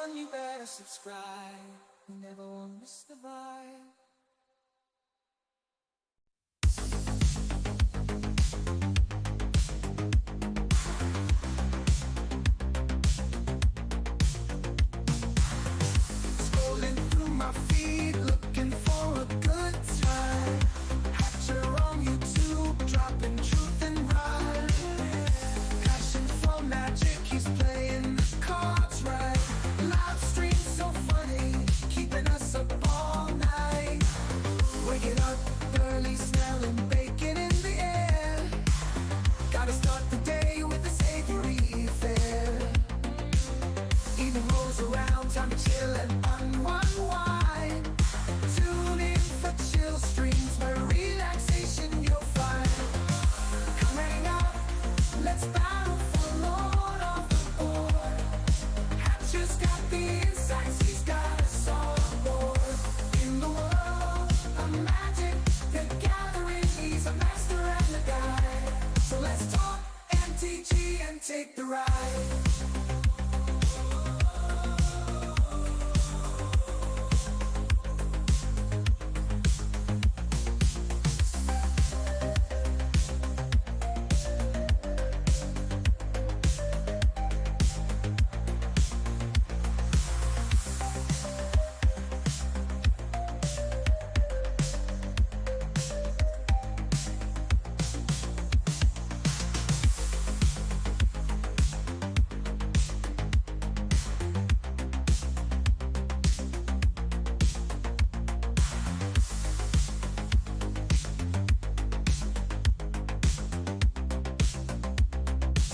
fun, you better subscribe. You never want to miss the vibe. Scrolling through my feed, looking for a good time. Hatcher on YouTube, dropping truth and rhyme. Passion for magic, he's playing the cards right. Live stream so funny, keeping us up all night. Waking up early, smelling bacon in the air. Gotta start the day with a savory fare. Evening rolls around, time to chill and unwind. Tune in for chill streams, where relaxation you'll find. Come hang out, let's battle for Lord of the Board. Hatcher's got the insights, he's got us all aboard. In the world of magic, the gathering, he's a master and a guide. So let's talk MTG and take the ride.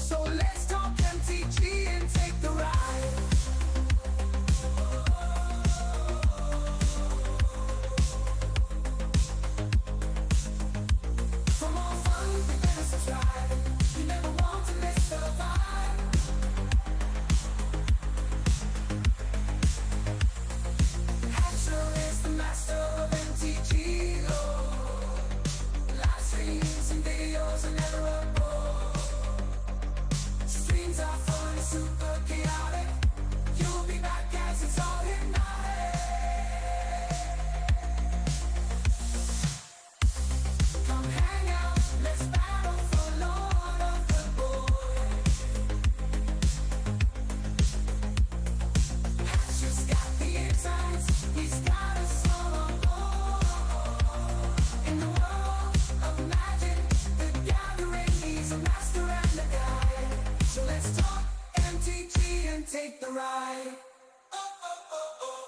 So let's talk MTG and take the ride. For more fun, you better subscribe. You never want to miss the vibe. Hatcher is the master of MTG. Live streams and videos are never a bore. Streams are fun, super chaotic. You'll be back as it's all hypnotic. Come hang out, let's battle for Lord of the Board. Hatcher's got the insights, he's got us all on board. In the world of magic, the gathering, he's a master and a guide. So let's talk MTG and take the ride. Oh, oh, oh, oh.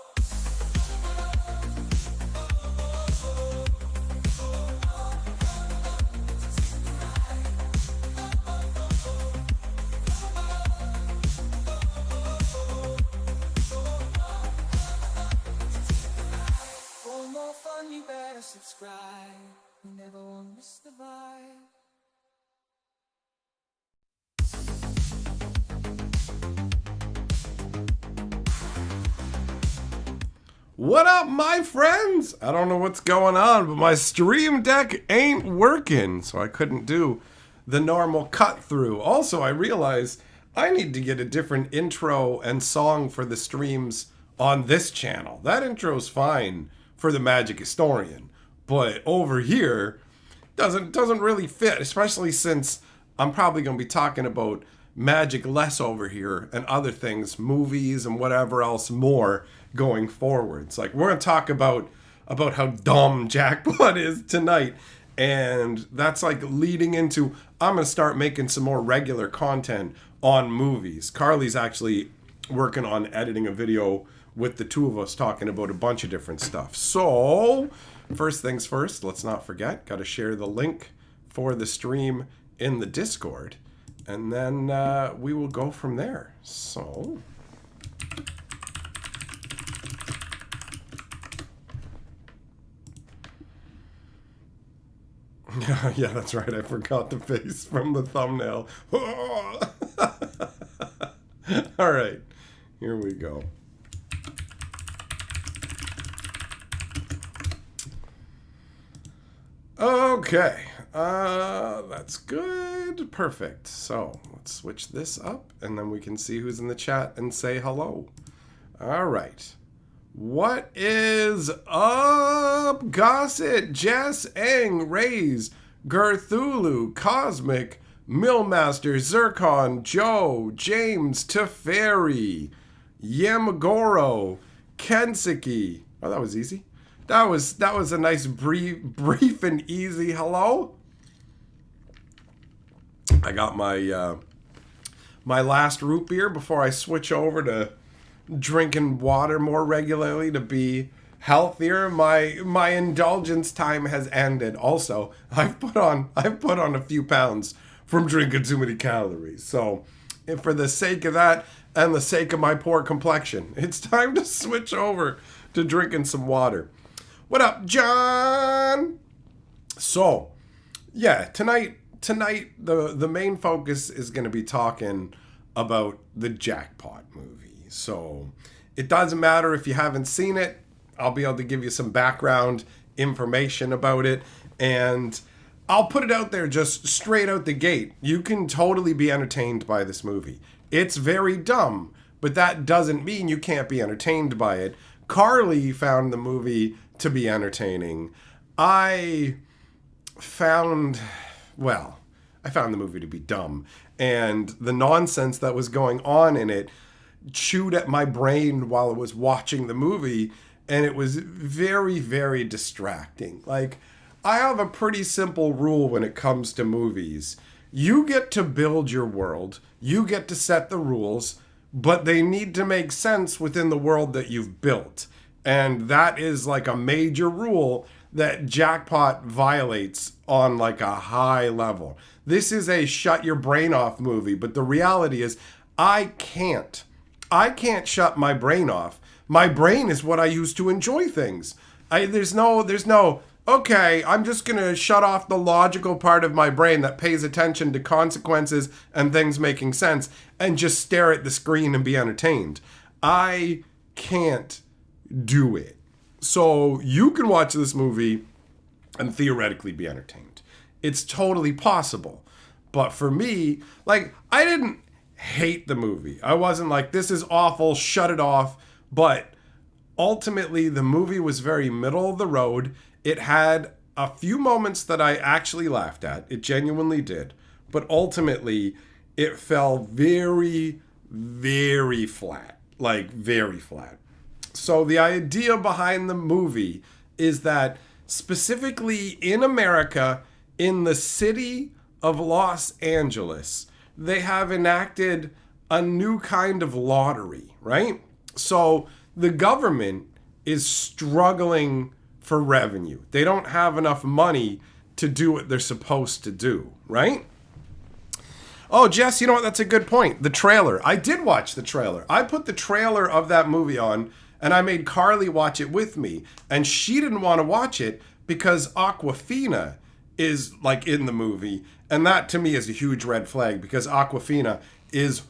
For more fun, you better subscribe. You never want to miss the vibe. What up, my friends? I don't know what's going on, but my stream deck ain't working, so I couldn't do the normal cut through. Also, I realized I need to get a different intro and song for the streams on this channel. That intro's fine for the Magic Historian, but over here doesn't really fit, especially since I'm probably going to be talking about Magic less over here and other things, movies and whatever else more going forwards. Like, we're going to talk about how dumb Jackpot is tonight, and that's like leading into I'm going to start making some more regular content on movies. Carly's actually working on editing a video with the two of us talking about a bunch of different stuff. So first things first, let's not forget, got to share the link for the stream in the Discord, and then we will go from there. So yeah, that's right. I forgot the face from the thumbnail. All right, here we go. Okay, that's good. Perfect. So let's switch this up, and then we can see who's in the chat and say hello. All right. What is up, Gossett, Jess, Eng, Rays, Gerthulu, Cosmic, Millmaster, Zircon, Joe, James, Teferi, Yamagoro, Kensiki. Oh, that was easy. That was a nice brief and easy hello. I got my my last root beer before I switch over to drinking water more regularly to be healthier. My indulgence time has ended. Also, I've put on a few pounds from drinking too many calories. So, and for the sake of that and the sake of my poor complexion, it's time to switch over to drinking some water. What up, John? So, yeah, tonight the main focus is going to be talking about the Jackpot movie. So, it doesn't matter if you haven't seen it. I'll be able to give you some background information about it, and I'll put it out there just straight out the gate. You can totally be entertained by this movie. It's very dumb, but that doesn't mean you can't be entertained by it. Carly found the movie to be entertaining. I found the movie to be dumb, and the nonsense that was going on in it chewed at my brain while I was watching the movie, and it was very, very distracting. Like, I have a pretty simple rule when it comes to movies. You get to build your world, you get to set the rules, but they need to make sense within the world that you've built. And that is like a major rule that Jackpot violates on like a high level. This is a shut your brain off movie, but the reality is I can't shut my brain off. My brain is what I use to enjoy things. There's no, okay, I'm just going to shut off the logical part of my brain that pays attention to consequences and things making sense and just stare at the screen and be entertained. I can't do it. So you can watch this movie and theoretically be entertained. It's totally possible. But for me, like, I didn't hate the movie. I wasn't like, this is awful, shut it off. But ultimately, the movie was very middle of the road. It had a few moments that I actually laughed at. It genuinely did. But ultimately, it fell very, very flat. Like, very flat. So the idea behind the movie is that specifically in America, in the city of Los Angeles, they have enacted a new kind of lottery, right? So the government is struggling for revenue. They don't have enough money to do what they're supposed to do, right? Oh, Jess, you know what? That's a good point. The trailer. I did watch the trailer. I put the trailer of that movie on, and I made Carly watch it with me. And she didn't want to watch it because Awkwafina is, like, in the movie. And that, to me, is a huge red flag because Awkwafina is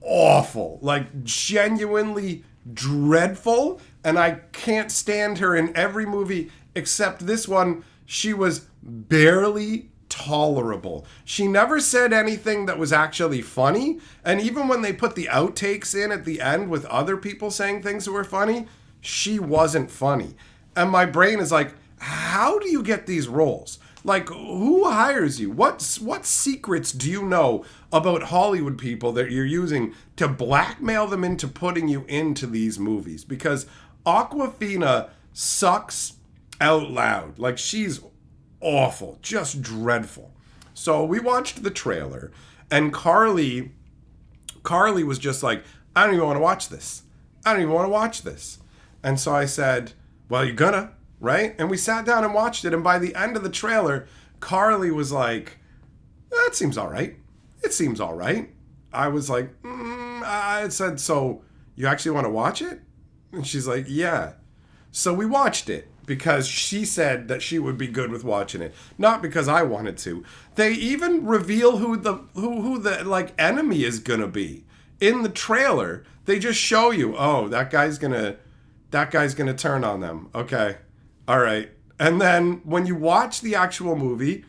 awful. Like, genuinely dreadful. And I can't stand her in every movie except this one. She was barely tolerable. She never said anything that was actually funny, and even when they put the outtakes in at the end with other people saying things that were funny, she wasn't funny. And my brain is like, how do you get these roles? Like, who hires you? What secrets do you know about Hollywood people that you're using to blackmail them into putting you into these movies? Because Awkwafina sucks out loud. Like, she's awful, just dreadful. So we watched the trailer, and Carly was just like, I don't even want to watch this. I don't even want to watch this. And so I said, well, you're gonna, right? And we sat down and watched it, and by the end of the trailer, Carly was like, that seems all right. It seems all right. I was like, I said, so you actually want to watch it? And she's like, yeah. So we watched it because she said that she would be good with watching it, not because I wanted to. They even reveal who the like enemy is gonna be in the trailer. They just show you, oh, that guy's gonna turn on them. Okay, all right. And then when you watch the actual movie,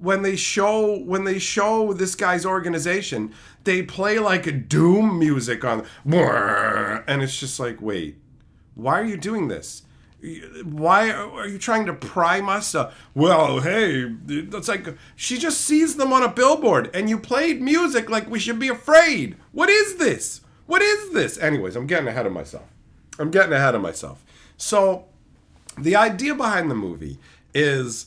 when they show this guy's organization, they play like a doom music on, and it's just like, wait, why are you doing this? Why are you trying to prime us? Well, hey, it's like she just sees them on a billboard and you played music like we should be afraid. What is this? What is this? Anyways, I'm getting ahead of myself. So the idea behind the movie is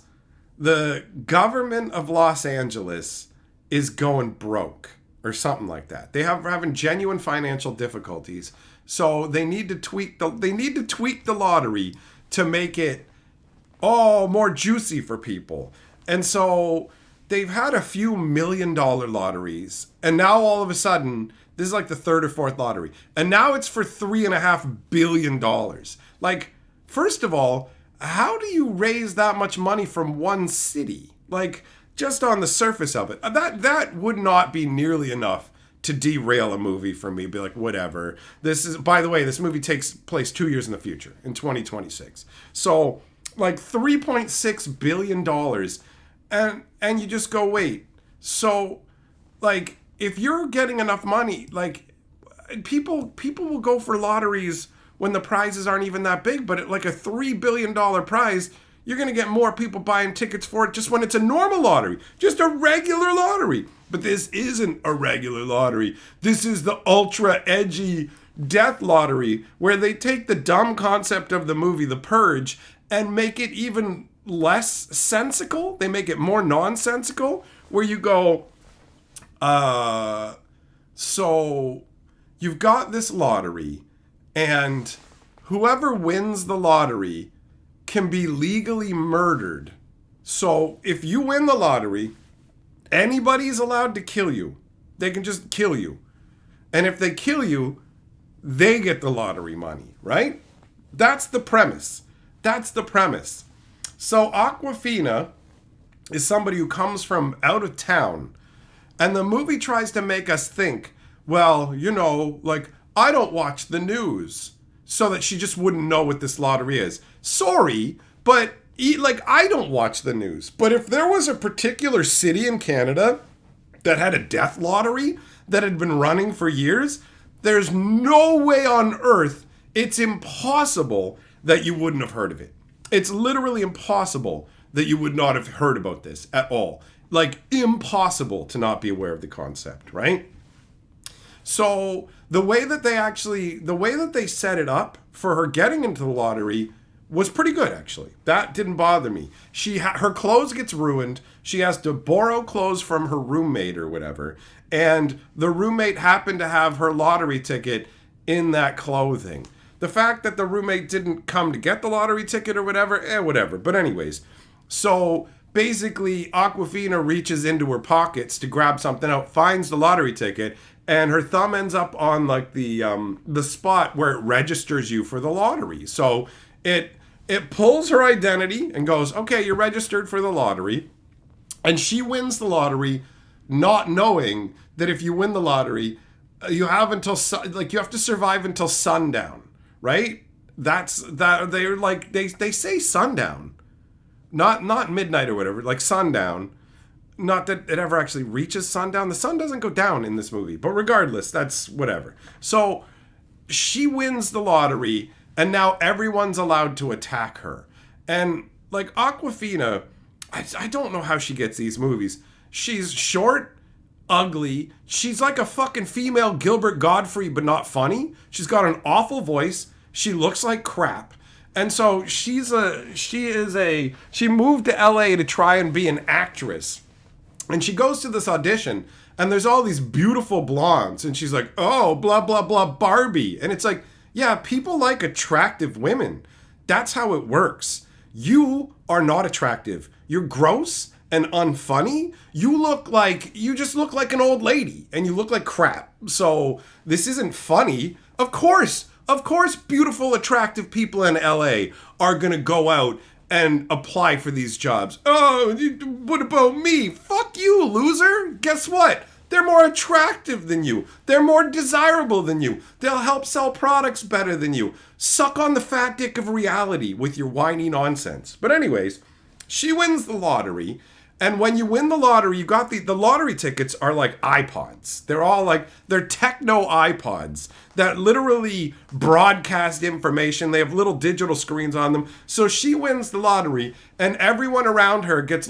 the government of Los Angeles is going broke or something like that. They are having genuine financial difficulties. So they need to tweak the lottery to make it more juicy for people. And so they've had a few $1 million lotteries, and now all of a sudden this is like the third or fourth lottery, and now it's for $3.5 billion. Like, first of all, how do you raise that much money from one city? Like, just on the surface of it, that would not be nearly enough to derail a movie for me. Be like, whatever. This is, by the way, this movie takes place 2 years in the future, in 2026. So, like, $3.6 billion, and you just go, wait. So, like, if you're getting enough money, like, people will go for lotteries when the prizes aren't even that big, but at like a $3 billion prize, you're going to get more people buying tickets for it just when it's a normal lottery, just a regular lottery. But this isn't a regular lottery. This is the ultra edgy death lottery, where they take the dumb concept of the movie The Purge and make it even less sensical. They make it more nonsensical, where you go, so you've got this lottery, and whoever wins the lottery can be legally murdered. So if you win the lottery, anybody's allowed to kill you. They can just kill you. And if they kill you, they get the lottery money, right? That's the premise. So Awkwafina is somebody who comes from out of town. And the movie tries to make us think, well, you know, like, I don't watch the news, so that she just wouldn't know what this lottery is. Sorry, but like, I don't watch the news. But if there was a particular city in Canada that had a death lottery that had been running for years, there's no way on earth, it's impossible that you wouldn't have heard of it. It's literally impossible that you would not have heard about this at all. Like, impossible to not be aware of the concept, right? So the way that they set it up for her getting into the lottery was pretty good, actually. That didn't bother me. Her clothes gets ruined. She has to borrow clothes from her roommate or whatever. And the roommate happened to have her lottery ticket in that clothing. The fact that the roommate didn't come to get the lottery ticket or whatever, whatever. But anyways, so basically Awkwafina reaches into her pockets to grab something out, finds the lottery ticket, and her thumb ends up on like the spot where it registers you for the lottery. So it pulls her identity and goes, okay, you're registered for the lottery. And she wins the lottery, not knowing that if you win the lottery, you have to survive until sundown, right? They're like, they say sundown, not midnight or whatever, like sundown. Not that it ever actually reaches sundown. The sun doesn't go down in this movie, but regardless, that's whatever. So she wins the lottery, and now everyone's allowed to attack her. And like Awkwafina, I don't know how she gets these movies. She's short, ugly. She's like a fucking female Gilbert Gottfried, but not funny. She's got an awful voice. She looks like crap. And so she moved to LA to try and be an actress. And she goes to this audition, and there's all these beautiful blondes, and she's like, oh, blah, blah, blah, Barbie. And it's like, yeah, people like attractive women. That's how it works. You are not attractive. You're gross and unfunny. You just look like an old lady, and you look like crap. So this isn't funny. Of course, beautiful, attractive people in LA are going to go out and apply for these jobs. Oh, what about me? Fuck you, loser. Guess what? They're more attractive than you. They're more desirable than you. They'll help sell products better than you. Suck on the fat dick of reality with your whiny nonsense. But anyways, she wins the lottery, And when you win the lottery, you got the lottery tickets are like iPods. They're all like, they're techno iPods that literally broadcast information. They have little digital screens on them. So she wins the lottery and everyone around her gets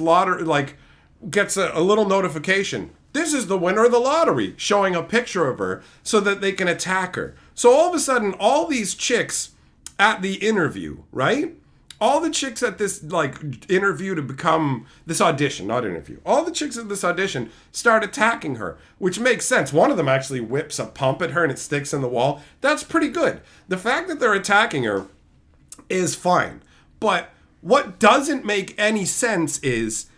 gets a little notification. This is the winner of the lottery, showing a picture of her so that they can attack her. So all of a sudden, all these chicks at the interview, right? All the chicks at this interview to become this audition, not interview. All the chicks at this audition start attacking her, which makes sense. One of them actually whips a pump at her and it sticks in the wall. That's pretty good. The fact that they're attacking her is fine. But what doesn't make any sense is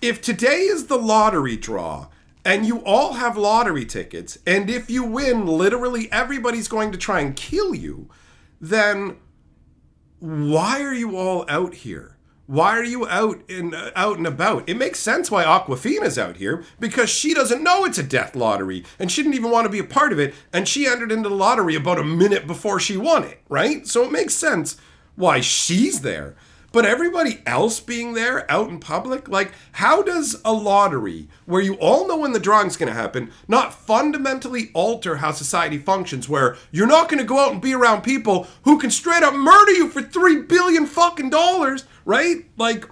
if today is the lottery draw and you all have lottery tickets, and if you win, literally everybody's going to try and kill you, then why are you all out here? Why are you out and about? It makes sense why Awkwafina's out here, because she doesn't know it's a death lottery, and she didn't even want to be a part of it, and she entered into the lottery about a minute before she won it, right? So it makes sense why she's there. But everybody else being there out in public, like, how does a lottery where you all know when the drawing's going to happen not fundamentally alter how society functions, where you're not going to go out and be around people who can straight up murder you for $3 billion fucking dollars, right? Like,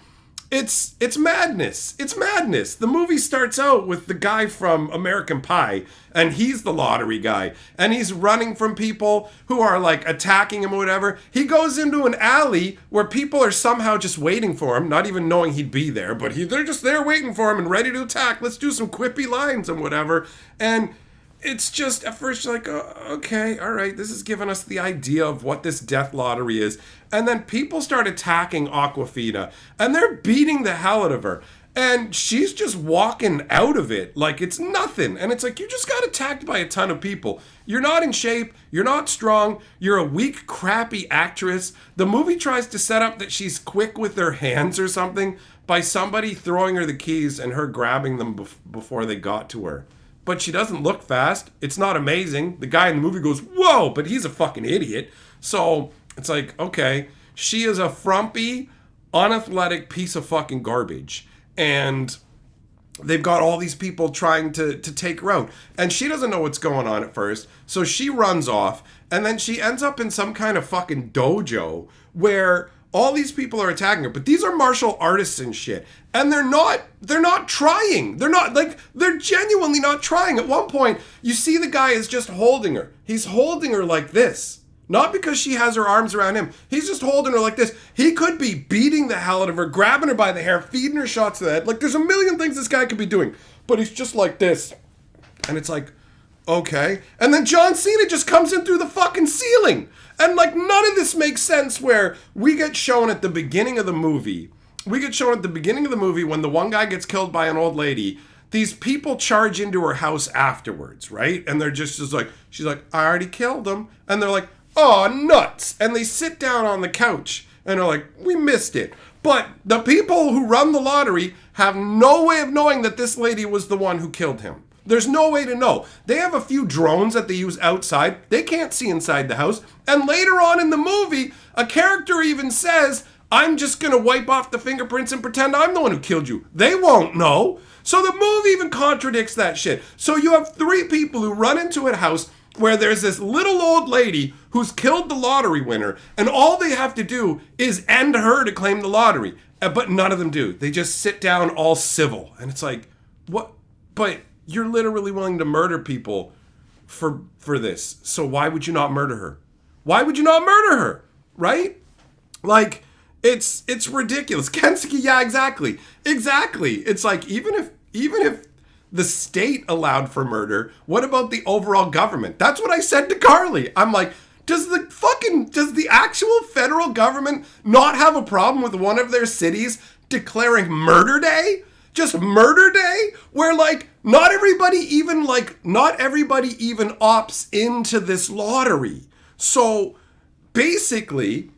it's madness. It's madness. The movie starts out with the guy from American Pie, and he's the lottery guy, and he's running from people who are like attacking him or whatever. He goes into an alley where people are somehow just waiting for him, not even knowing he'd be there, but they're just there waiting for him and ready to attack. Let's do some quippy lines and whatever. And it's just, at first you're like, oh, okay, all right, this is giving us the idea of what this death lottery is. And then people start attacking Awkwafina, and they're beating the hell out of her. And she's just walking out of it like it's nothing. And it's like, you just got attacked by a ton of people. You're not in shape. You're not strong. You're a weak, crappy actress. The movie tries to set up that she's quick with her hands or something by somebody throwing her the keys and her grabbing them before they got to her. But she doesn't look fast. It's not amazing. The guy in the movie goes, whoa, but he's a fucking idiot. So it's like, okay, she is a frumpy, unathletic piece of fucking garbage. And they've got all these people trying to take her out. And she doesn't know what's going on at first. So she runs off. And then she ends up in some kind of fucking dojo where all these people are attacking her, but these are martial artists and shit. And they're not trying. They're genuinely not trying. At one point, you see the guy is just holding her. He's holding her like this. Not because she has her arms around him. He's just holding her like this. He could be beating the hell out of her, grabbing her by the hair, feeding her shots to the head. Like, there's a million things this guy could be doing. But he's just like this. And it's like, okay. And then John Cena just comes in through the fucking ceiling. And like, none of this makes sense, where we get shown at the beginning of the movie. We get shown at the beginning of the movie when the one guy gets killed by an old lady. These people charge into her house afterwards, right? And they're just like, she's like, I already killed him. And they're like, oh, nuts. And they sit down on the couch and they're like, we missed it. But the people who run the lottery have no way of knowing that this lady was the one who killed him. There's no way to know. They have a few drones that they use outside. They can't see inside the house. And later on in the movie, a character even says, I'm just going to wipe off the fingerprints and pretend I'm the one who killed you. They won't know. So the movie even contradicts that shit. So you have three people who run into a house where there's this little old lady who's killed the lottery winner, and all they have to do is end her to claim the lottery. But none of them do. They just sit down all civil. And it's like, what? But you're literally willing to murder people for this. So why would you not murder her? Why would you not murder her? Right? Like, it's ridiculous. Kensuke, yeah, exactly. Exactly. It's like, even if the state allowed for murder, what about the overall government? That's what I said to Carly. I'm like, does the actual federal government not have a problem with one of their cities declaring murder day? Just murder day? Where like not everybody even opts into this lottery. So basically,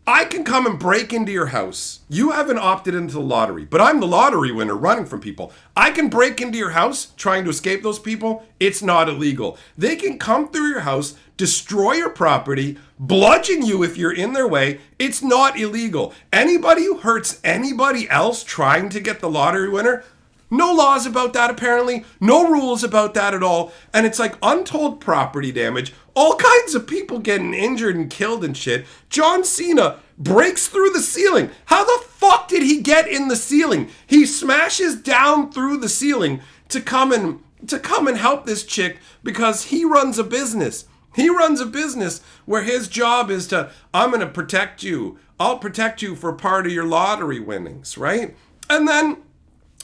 I can come and break into your house. You haven't opted into the lottery, but I'm the lottery winner running from people. I can break into your house trying to escape those people. It's not illegal. They can come through your house, destroy your property, bludgeon you if you're in their way. It's not illegal. Anybody who hurts anybody else trying to get the lottery winner, no laws about that apparently, no rules about that at all, and it's like untold property damage, all kinds of people getting injured and killed and shit. John Cena breaks through the ceiling. How the fuck did he get in the ceiling? He smashes down through the ceiling to come and help this chick because he runs a business. He runs a business where his job is to, I'm going to protect you. I'll protect you for part of your lottery winnings, right? And then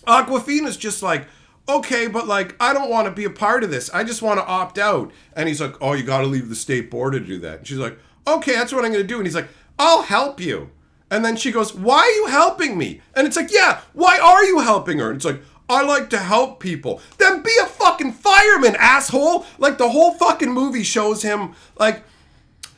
Awkwafina's just like, okay, but like, I don't want to be a part of this. I just want to opt out. And he's like, oh, you got to leave the state board to do that. And she's like, okay, that's what I'm going to do. And he's like, I'll help you. And then she goes, why are you helping me? And it's like, yeah, why are you helping her? And it's like, I like to help people. Then be a fucking fireman, asshole. Like the whole fucking movie shows him like,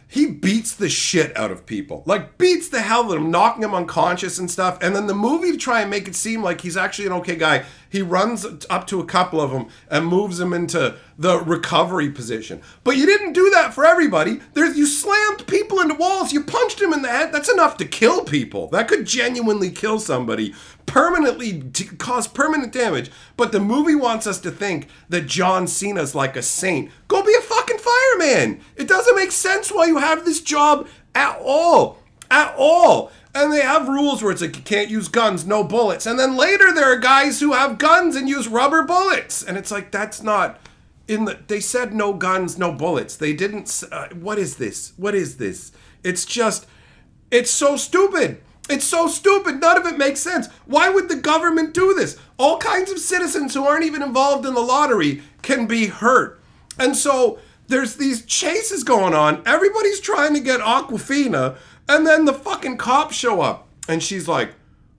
he beats the shit out of people. Like, beats the hell out of them, knocking them unconscious and stuff. And then the movie, to try and make it seem like he's actually an okay guy, he runs up to a couple of them and moves them into the recovery position. But you didn't do that for everybody. You slammed people into walls. You punched them in the head. That's enough to kill people. That could genuinely kill somebody, permanently cause permanent damage. But the movie wants us to think that John Cena's like a saint. Go be a fucking fireman. It doesn't make sense why you have this job at all. At all. And they have rules where it's like you can't use guns, no bullets. And then later there are guys who have guns and use rubber bullets. And it's like, that's not in the, they said no guns, no bullets. They didn't, what is this? What is this? It's just, it's so stupid. It's so stupid. None of it makes sense. Why would the government do this? All kinds of citizens who aren't even involved in the lottery can be hurt. And so there's these chases going on. Everybody's trying to get Awkwafina. And then the fucking cops show up. And she's like,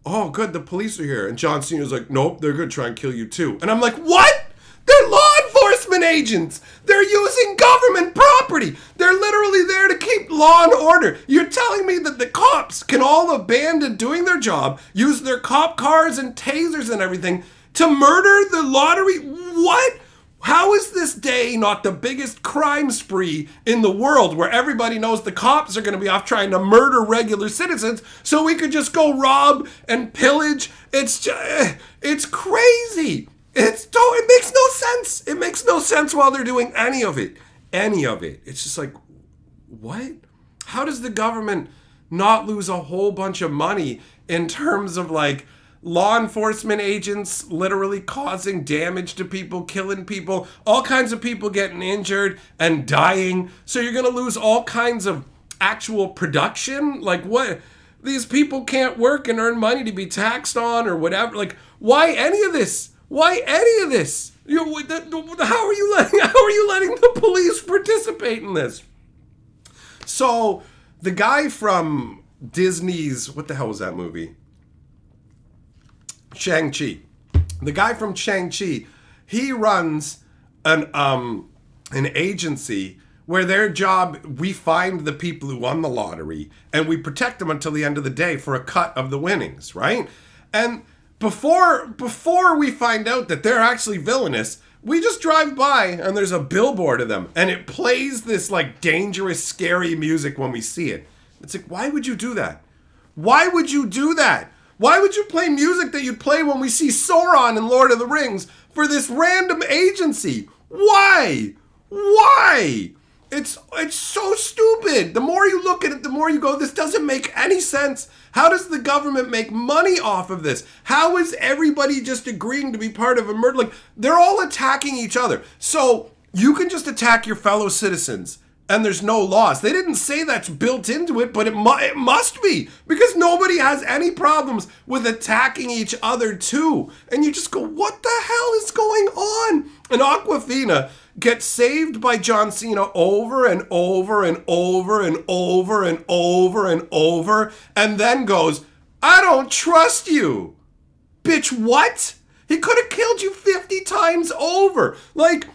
oh, good, the police are here. And John Cena's like, nope, they're going to try and kill you too. And I'm like, what? They're law enforcement agents. They're using government property. They're literally there to keep law and order. You're telling me that the cops can all abandon doing their job, use their cop cars and tasers and everything to murder the lottery? What? How is this day not the biggest crime spree in the world where everybody knows the cops are going to be off trying to murder regular citizens so we could just go rob and pillage? It's crazy. It makes no sense. It makes no sense while they're doing any of it. Any of it. It's just like, what? How does the government not lose a whole bunch of money in terms of like law enforcement agents literally causing damage to people, killing people, all kinds of people getting injured and dying? So you're going to lose all kinds of actual production? Like what? These people can't work and earn money to be taxed on or whatever. Like, why any of this? Why any of this? How are you letting the police participate in this? So the guy from Disney's, what the hell was that movie? Shang-Chi. The guy from Shang-Chi, he runs an agency where their job, we find the people who won the lottery and we protect them until the end of the day for a cut of the winnings, right? And before we find out that they're actually villainous, we just drive by and there's a billboard of them and it plays this like dangerous, scary music when we see it. It's like, why would you do that? Why would you do that? Why would you play music that you'd play when we see Sauron in Lord of the Rings for this random agency? Why? Why? It's so stupid. The more you look at it, the more you go, this doesn't make any sense. How does the government make money off of this? How is everybody just agreeing to be part of a murder? Like, they're all attacking each other. So you can just attack your fellow citizens and there's no laws. They didn't say that's built into it, but it must be, because nobody has any problems with attacking each other too. And you just go, what the hell is going on? And Awkwafina gets saved by John Cena over and over and over and over and over and over, and then goes, I don't trust you. Bitch, what? He could have killed you 50 times over. Like,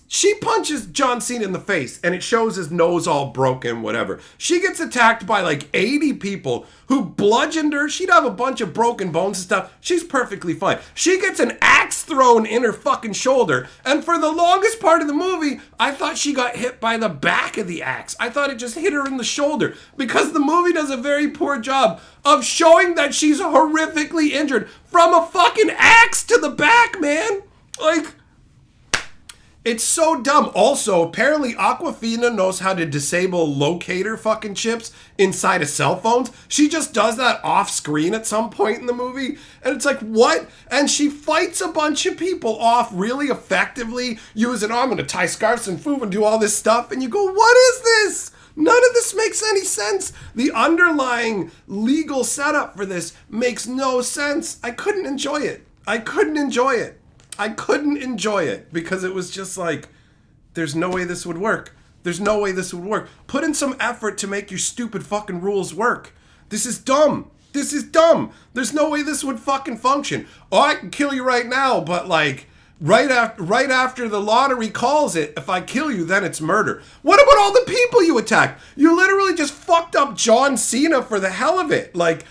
She punches John Cena in the face and it shows his nose all broken, whatever. She gets attacked by like 80 people who bludgeoned her. She'd have a bunch of broken bones and stuff. She's perfectly fine. She gets an axe thrown in her fucking shoulder. And for the longest part of the movie, I thought she got hit by the back of the axe. I thought it just hit her in the shoulder because the movie does a very poor job of showing that she's horrifically injured from a fucking axe to the back, man. Like, it's so dumb. Also, apparently Aquafina knows how to disable locator fucking chips inside of cell phones. She just does that off screen at some point in the movie. And it's like, what? And she fights a bunch of people off really effectively using, I'm going to tie scarves and food and do all this stuff. And you go, what is this? None of this makes any sense. The underlying legal setup for this makes no sense. I couldn't enjoy it. I couldn't enjoy it because it was just like, there's no way this would work. There's no way this would work. Put in some effort to make your stupid fucking rules work. This is dumb. This is dumb. There's no way this would fucking function. Oh, I can kill you right now, but like, right after the lottery calls it, if I kill you, then it's murder. What about all the people you attacked? You literally just fucked up John Cena for the hell of it. Like,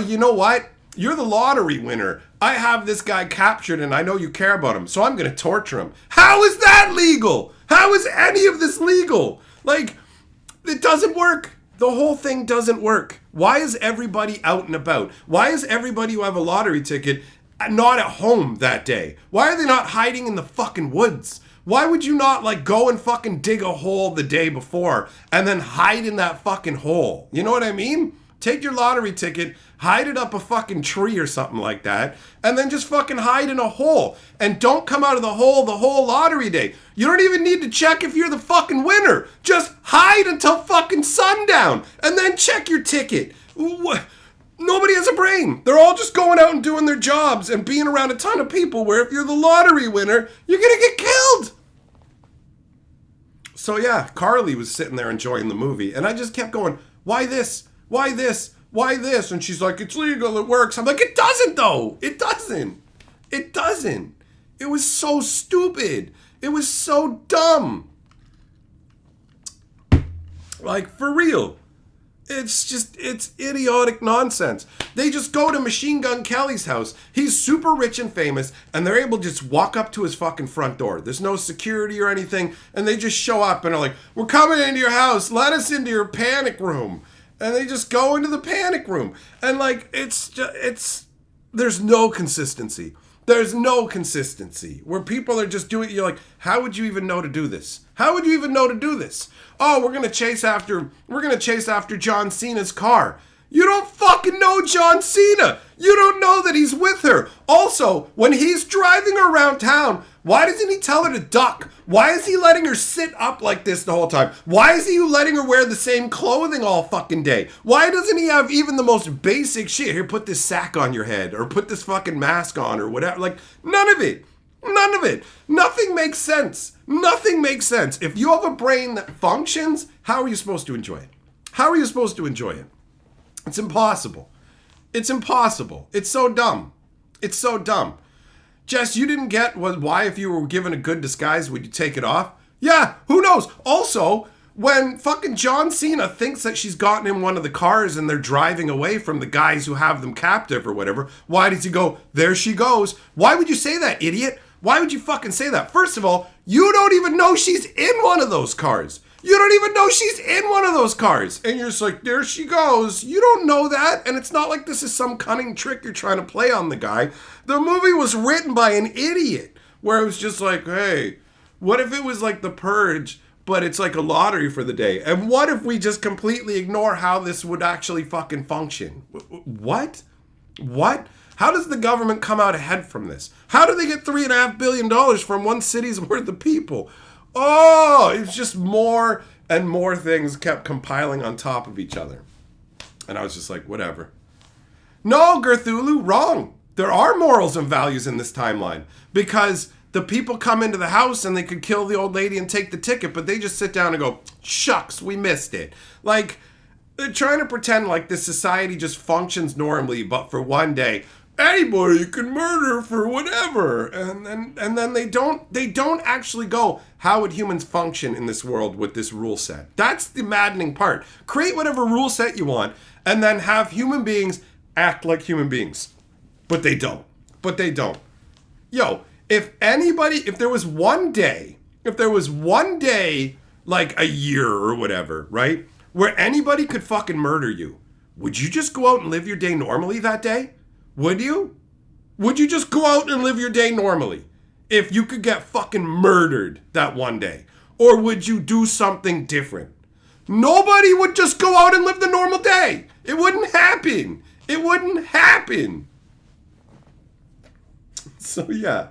you know what? You're the lottery winner. I have this guy captured and I know you care about him, so I'm going to torture him. How is that legal? How is any of this legal? Like, it doesn't work. The whole thing doesn't work. Why is everybody out and about? Why is everybody who have a lottery ticket not at home that day? Why are they not hiding in the fucking woods? Why would you not like go and fucking dig a hole the day before and then hide in that fucking hole? You know what I mean? Take your lottery ticket, hide it up a fucking tree or something like that, and then just fucking hide in a hole. And don't come out of the whole lottery day. You don't even need to check if you're the fucking winner. Just hide until fucking sundown, and then check your ticket. Nobody has a brain. They're all just going out and doing their jobs and being around a ton of people where if you're the lottery winner, you're gonna get killed. So yeah, Carly was sitting there enjoying the movie, and I just kept going, why this? Why this? Why this? And she's like, it's legal, it works. I'm like, it doesn't though. It doesn't. It doesn't. It was so stupid. It was so dumb. Like, for real. It's idiotic nonsense. They just go to Machine Gun Kelly's house. He's super rich and famous, and they're able to just walk up to his fucking front door. There's no security or anything, and they just show up and are like, we're coming into your house. Let us into your panic room. And they just go into the panic room. And like, there's no consistency. There's no consistency. Where people are just doing, you're like, how would you even know to do this? How would you even know to do this? Oh, we're gonna chase after John Cena's car. You don't fucking know John Cena. You don't know that he's with her. Also, when he's driving her around town, why doesn't he tell her to duck? Why is he letting her sit up like this the whole time? Why is he letting her wear the same clothing all fucking day? Why doesn't he have even the most basic shit? Here, put this sack on your head, or put this fucking mask on, or whatever. Like, none of it. None of it. Nothing makes sense. Nothing makes sense. If you have a brain that functions, how are you supposed to enjoy it? How are you supposed to enjoy it? It's impossible. It's impossible. It's so dumb. It's so dumb. Jess, you didn't get why if you were given a good disguise, would you take it off? Yeah, who knows? Also, when fucking John Cena thinks that she's gotten in one of the cars and they're driving away from the guys who have them captive or whatever, why does he go, there she goes? Why would you say that, idiot? Why would you fucking say that? First of all, you don't even know she's in one of those cars. You don't even know she's in one of those cars. And you're just like, there she goes. You don't know that. And it's not like this is some cunning trick you're trying to play on the guy. The movie was written by an idiot where it was just like, hey, what if it was like The Purge, but it's like a lottery for the day? And what if we just completely ignore how this would actually fucking function? What? What? How does the government come out ahead from this? How do they get $3.5 billion from one city's worth of people? Oh, it's just more and more things kept compiling on top of each other. And I was just like, whatever. No, Gerthulu, wrong. There are morals and values in this timeline. Because the people come into the house and they could kill the old lady and take the ticket, but they just sit down and go, shucks, we missed it. Like, they're trying to pretend like this society just functions normally, but for one day. anybody you can murder for whatever. And then they don't actually go, how would humans function in this world with this rule set? That's the maddening part. Create whatever rule set you want and then have human beings act like human beings. But they don't. Yo, if there was one day, like a year or whatever, right? Where anybody could fucking murder you, would you just go out and live your day normally that day? Would you? Would you just go out and live your day normally if you could get fucking murdered that one day? Or would you do something different? Nobody would just go out and live the normal day. It wouldn't happen. So yeah,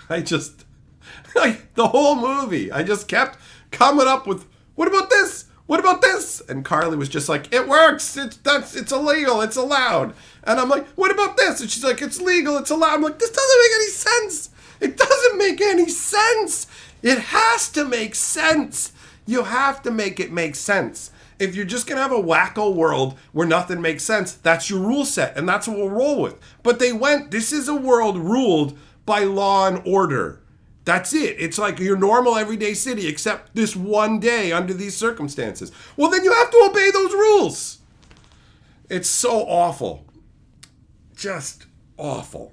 the whole movie, I just kept coming up with, what about this? What about this? And Carly was just like, it works. It's illegal. It's allowed. And I'm like, what about this? And she's like, it's legal. It's allowed. I'm like, this doesn't make any sense. It doesn't make any sense. It has to make sense. You have to make it make sense. If you're just going to have a wacko world where nothing makes sense, that's your rule set. And that's what we'll roll with. But this is a world ruled by law and order. That's it. It's like your normal everyday city, except this one day under these circumstances. Well, then you have to obey those rules. It's so awful. Just awful.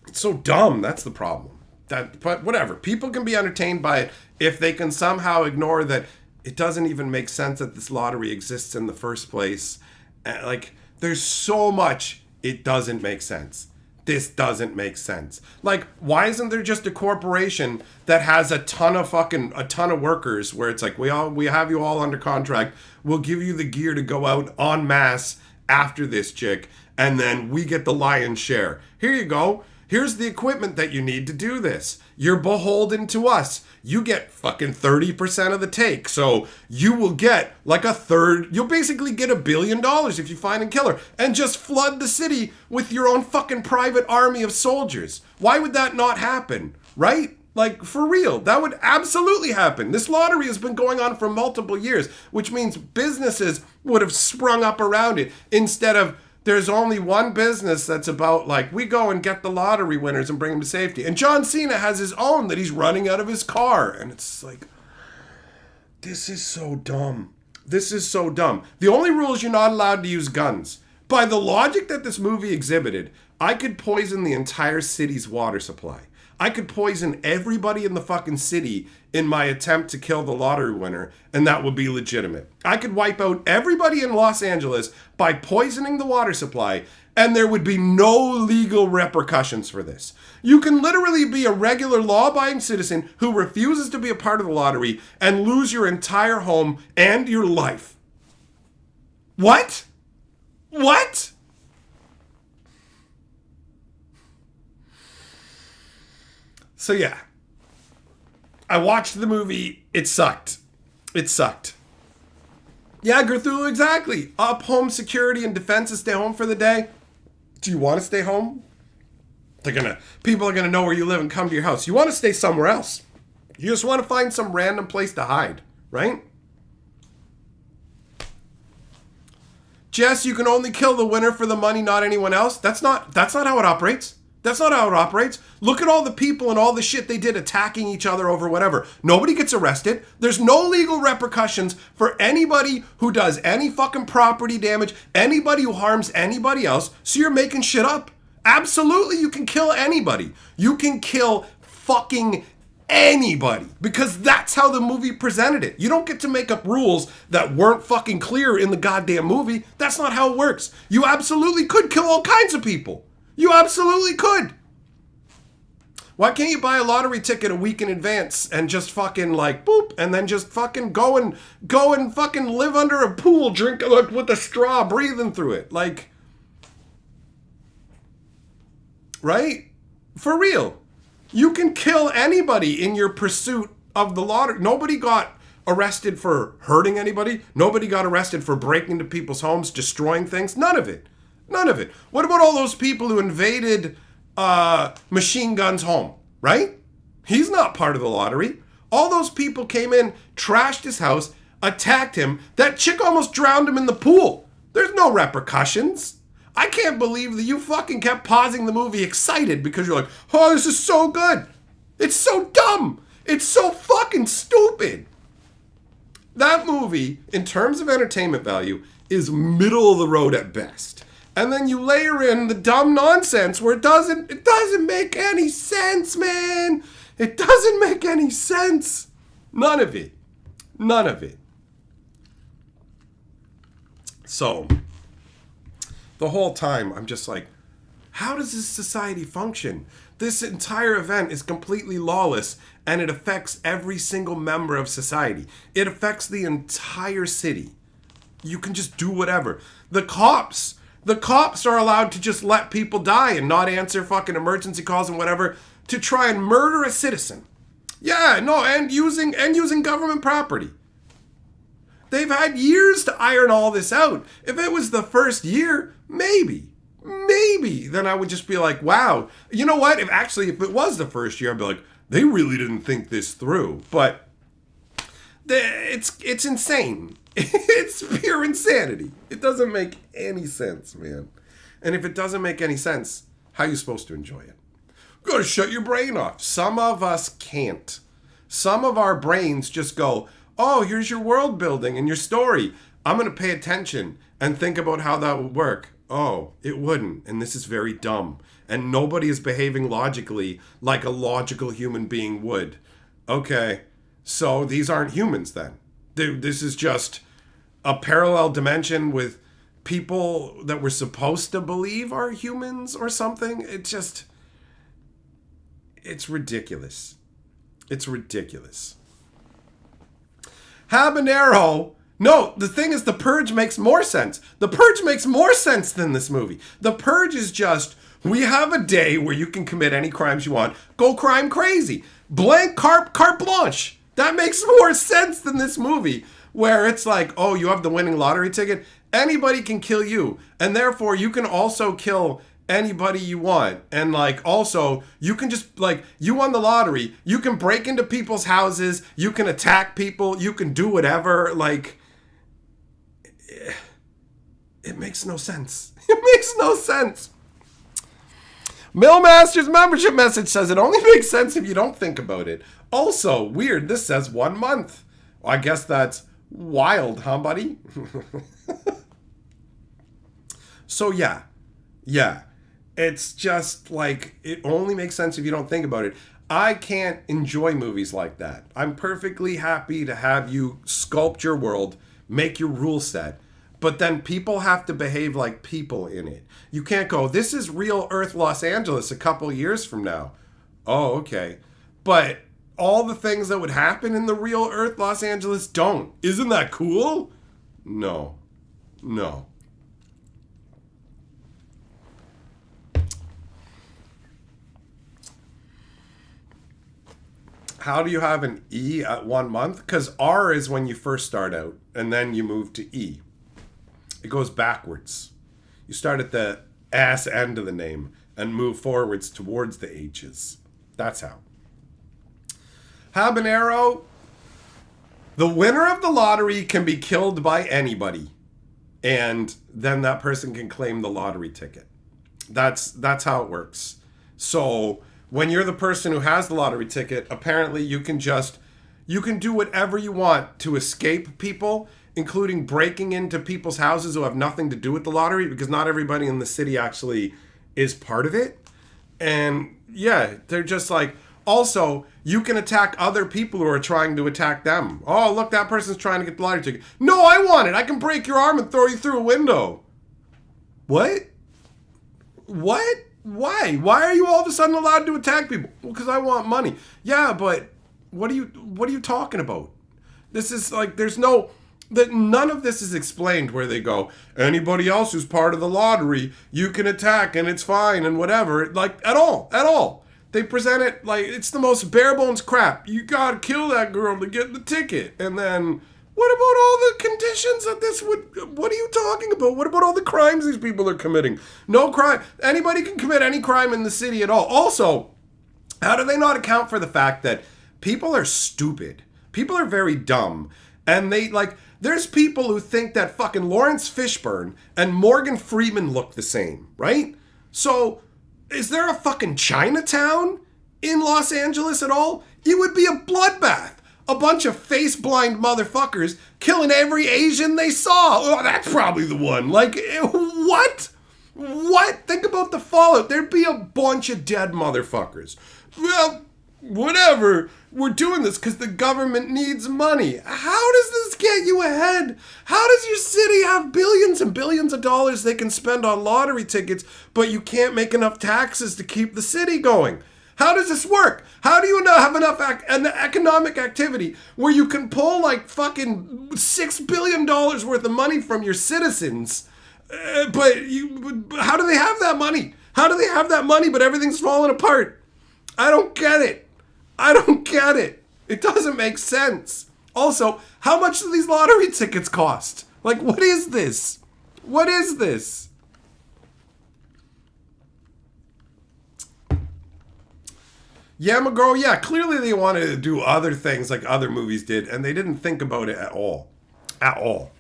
It's so dumb. That's the problem. But whatever. People can be entertained by it if they can somehow ignore that it doesn't even make sense that this lottery exists in the first place. Like, there's so much it doesn't make sense. This doesn't make sense. Like, why isn't there just a corporation that has a ton of workers where it's like, we have you all under contract. We'll give you the gear to go out en masse after this chick. And then we get the lion's share. Here you go. Here's the equipment that you need to do this. You're beholden to us. You get fucking 30% of the take. So you will get like a third. You'll basically get $1 billion if you find and kill her. And just flood the city with your own fucking private army of soldiers. Why would that not happen? Right? Like, for real. That would absolutely happen. This lottery has been going on for multiple years, which means businesses would have sprung up around it instead of, there's only one business that's about, like, we go and get the lottery winners and bring them to safety. And John Cena has his own that he's running out of his car. And it's like, this is so dumb. This is so dumb. The only rule is you're not allowed to use guns. By the logic that this movie exhibited, I could poison the entire city's water supply. I could poison everybody in the fucking city in my attempt to kill the lottery winner, and that would be legitimate. I could wipe out everybody in Los Angeles by poisoning the water supply, and there would be no legal repercussions for this. You can literally be a regular law-abiding citizen who refuses to be a part of the lottery and lose your entire home and your life. What? What? So yeah, I watched the movie. It sucked. Yeah, Gerthulu, exactly. Up home security and defense to stay home for the day. Do you want to stay home? People are gonna know where you live and come to your house. You want to stay somewhere else. You just want to find some random place to hide, right? Jess, you can only kill the winner for the money, not anyone else. That's not how it operates. That's not how it operates. Look at all the people and all the shit they did attacking each other over whatever. Nobody gets arrested. There's no legal repercussions for anybody who does any fucking property damage, anybody who harms anybody else. So you're making shit up. Absolutely, you can kill anybody. You can kill fucking anybody because that's how the movie presented it. You don't get to make up rules that weren't fucking clear in the goddamn movie. That's not how it works. You absolutely could kill all kinds of people. You absolutely could. Why can't you buy a lottery ticket a week in advance and just fucking like boop and then just fucking go and fucking live under a pool, drink with a straw, breathing through it, like, right? For real. You can kill anybody in your pursuit of the lottery. Nobody got arrested for hurting anybody. Nobody got arrested for breaking into people's homes, destroying things. None of it. None of it. What about all those people who invaded Machine Gun's home, right? He's not part of the lottery. All those people came in, trashed his house, attacked him. That chick almost drowned him in the pool. There's no repercussions. I can't believe that you fucking kept pausing the movie excited because you're like, oh, this is so good. It's so dumb. It's so fucking stupid. That movie, in terms of entertainment value, is middle of the road at best. And then you layer in the dumb nonsense where it doesn't make any sense, man. It doesn't make any sense. None of it. None of it. So, the whole time, I'm just like, how does this society function? This entire event is completely lawless, and it affects every single member of society. It affects the entire city. You can just do whatever. The cops are allowed to just let people die and not answer fucking emergency calls and whatever to try and murder a citizen. Yeah, no, and using government property. They've had years to iron all this out. If it was the first year, maybe, then I would just be like, wow. You know what? If it was the first year, I'd be like, they really didn't think this through. But it's insane. It's pure insanity. It doesn't make any sense, man. And if it doesn't make any sense, how are you supposed to enjoy it? You gotta shut your brain off. Some of us can't. Some of our brains just go, oh, here's your world building and your story. I'm going to pay attention and think about how that would work. Oh, it wouldn't. And this is very dumb. And nobody is behaving logically like a logical human being would. Okay, so these aren't humans then. This is just a parallel dimension with people that we're supposed to believe are humans or something. It's ridiculous. It's ridiculous. Habanero. No, the thing is, The Purge makes more sense. The Purge makes more sense than this movie. The Purge is just, we have a day where you can commit any crimes you want. Go crime crazy. Blank carte blanche. That makes more sense than this movie, where it's like, oh, you have the winning lottery ticket. Anybody can kill you. And therefore, you can also kill anybody you want. And like, also, you can just, like, you won the lottery. You can break into people's houses. You can attack people. You can do whatever. Like, it makes no sense. It makes no sense. Millmaster's membership message says it only makes sense if you don't think about it. Also, weird, this says 1 month. Well, I guess that's wild, huh, buddy? So, yeah. It's just like, it only makes sense if you don't think about it. I can't enjoy movies like that. I'm perfectly happy to have you sculpt your world, make your rule set, but then people have to behave like people in it. You can't go, this is real Earth Los Angeles a couple years from now. Oh, okay. But all the things that would happen in the real Earth Los Angeles don't. Isn't that cool? No. How do you have an E at 1 month? Because R is when you first start out, and then you move to E. It goes backwards. You start at the ass end of the name and move forwards towards the H's. That's how. Habanero, the winner of the lottery can be killed by anybody, and then that person can claim the lottery ticket. That's how it works. So when you're the person who has the lottery ticket, apparently you can do whatever you want to escape people, including breaking into people's houses who have nothing to do with the lottery, because not everybody in the city actually is part of it. And yeah, they're just like, also, you can attack other people who are trying to attack them. Oh, look, that person's trying to get the lottery ticket. No, I want it. I can break your arm and throw you through a window. What? Why? Why are you all of a sudden allowed to attack people? Well, because I want money. Yeah, but what are you talking about? This is like, none of this is explained where they go, anybody else who's part of the lottery, you can attack and it's fine and whatever. Like, at all. They present it like it's the most bare bones crap. You gotta kill that girl to get the ticket. And then, what about all the conditions that this would... What are you talking about? What about all the crimes these people are committing? No crime. Anybody can commit any crime in the city at all. Also, how do they not account for the fact that people are stupid? People are very dumb. And they, like... There's people who think that fucking Lawrence Fishburne and Morgan Freeman look the same, right? So, is there a fucking Chinatown in Los Angeles at all? It would be a bloodbath. A bunch of face-blind motherfuckers killing every Asian they saw. Oh, that's probably the one. Like, what? What? Think about the fallout. There'd be a bunch of dead motherfuckers. Well, whatever. We're doing this because the government needs money. How does this get you ahead? How does your city have billions and billions of dollars they can spend on lottery tickets, but you can't make enough taxes to keep the city going? How does this work? How do you have enough economic activity where you can pull like fucking $6 billion worth of money from your citizens? How do they have that money? How do they have that money but everything's falling apart? I don't get it. I don't get it. It doesn't make sense. Also, how much do these lottery tickets cost? Like, what is this? What is this? Yamago, yeah, clearly they wanted to do other things like other movies did, and they didn't think about it at all. At all.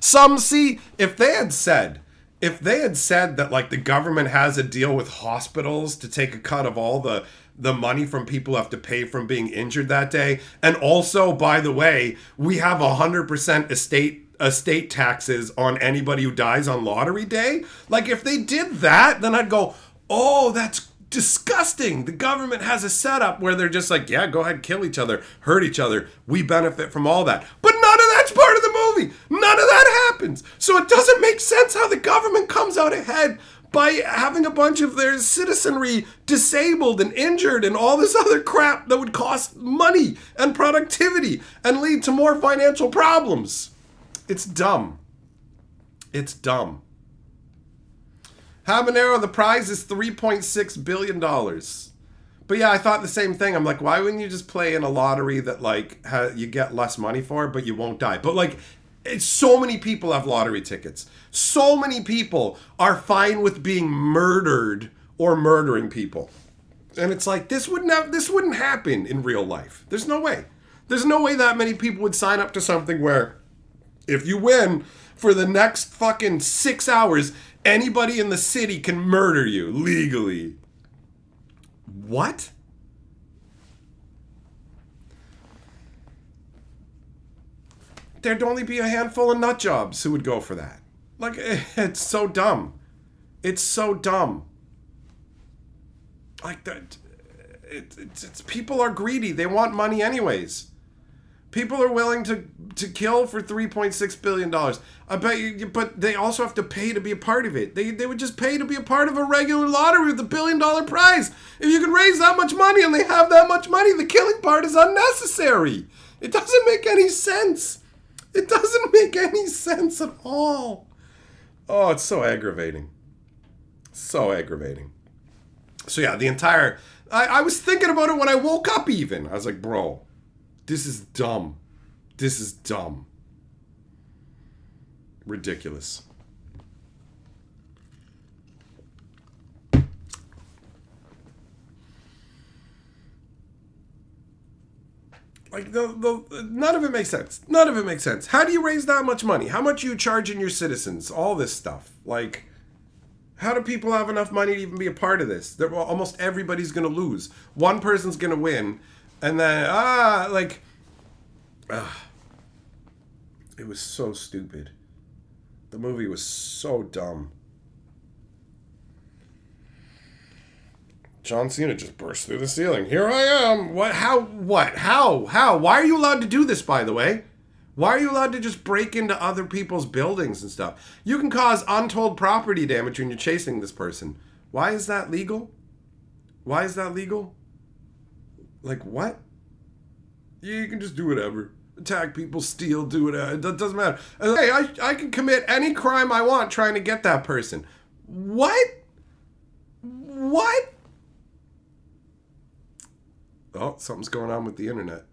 Some, see, if they had said that, like, the government has a deal with hospitals to take a cut of all the money from people who have to pay from being injured that day, and also, by the way, we have 100% estate taxes on anybody who dies on lottery day, like, if they did that, then I'd go, oh, that's disgusting. The government has a setup where they're just like, yeah, go ahead, kill each other, hurt each other. We benefit from all that. But none of that's part of the movie. None of that happens. So it doesn't make sense how the government comes out ahead by having a bunch of their citizenry disabled and injured and all this other crap that would cost money and productivity and lead to more financial problems. It's dumb. It's dumb. Habanero, the prize is $3.6 billion. But yeah, I thought the same thing. I'm like, why wouldn't you just play in a lottery that, like, you get less money for, but you won't die? But, like, so many people have lottery tickets. So many people are fine with being murdered or murdering people. And it's like, this wouldn't happen in real life. There's no way. There's no way that many people would sign up to something where if you win for the next fucking 6 hours, anybody in the city can murder you legally. What? There'd only be a handful of nut jobs who would go for that. Like, it's so dumb. It's so dumb. Like, that. It's people are greedy. They want money anyways. People are willing to kill for $3.6 billion. I bet you, but they also have to pay to be a part of it. They would just pay to be a part of a regular lottery with $1 billion prize. If you can raise that much money and they have that much money, the killing part is unnecessary. It doesn't make any sense. It doesn't make any sense at all. Oh, it's so aggravating. So aggravating. So yeah, the entire... I was thinking about it when I woke up even. I was like, bro... This is dumb. This is dumb. Ridiculous. Like, none of it makes sense. None of it makes sense. How do you raise that much money? How much are you charging your citizens? All this stuff. Like, how do people have enough money to even be a part of this? Almost everybody's going to lose. One person's going to win. And then, it was so stupid. The movie was so dumb. John Cena just burst through the ceiling. Here I am. What? How? What? How? How? Why are you allowed to do this, by the way? Why are you allowed to just break into other people's buildings and stuff? You can cause untold property damage when you're chasing this person. Why is that legal? Why is that legal? Like, what? You can just do whatever. Attack people, steal, do whatever. It doesn't matter. Hey, I can commit any crime I want trying to get that person. What? What? Oh, something's going on with the internet.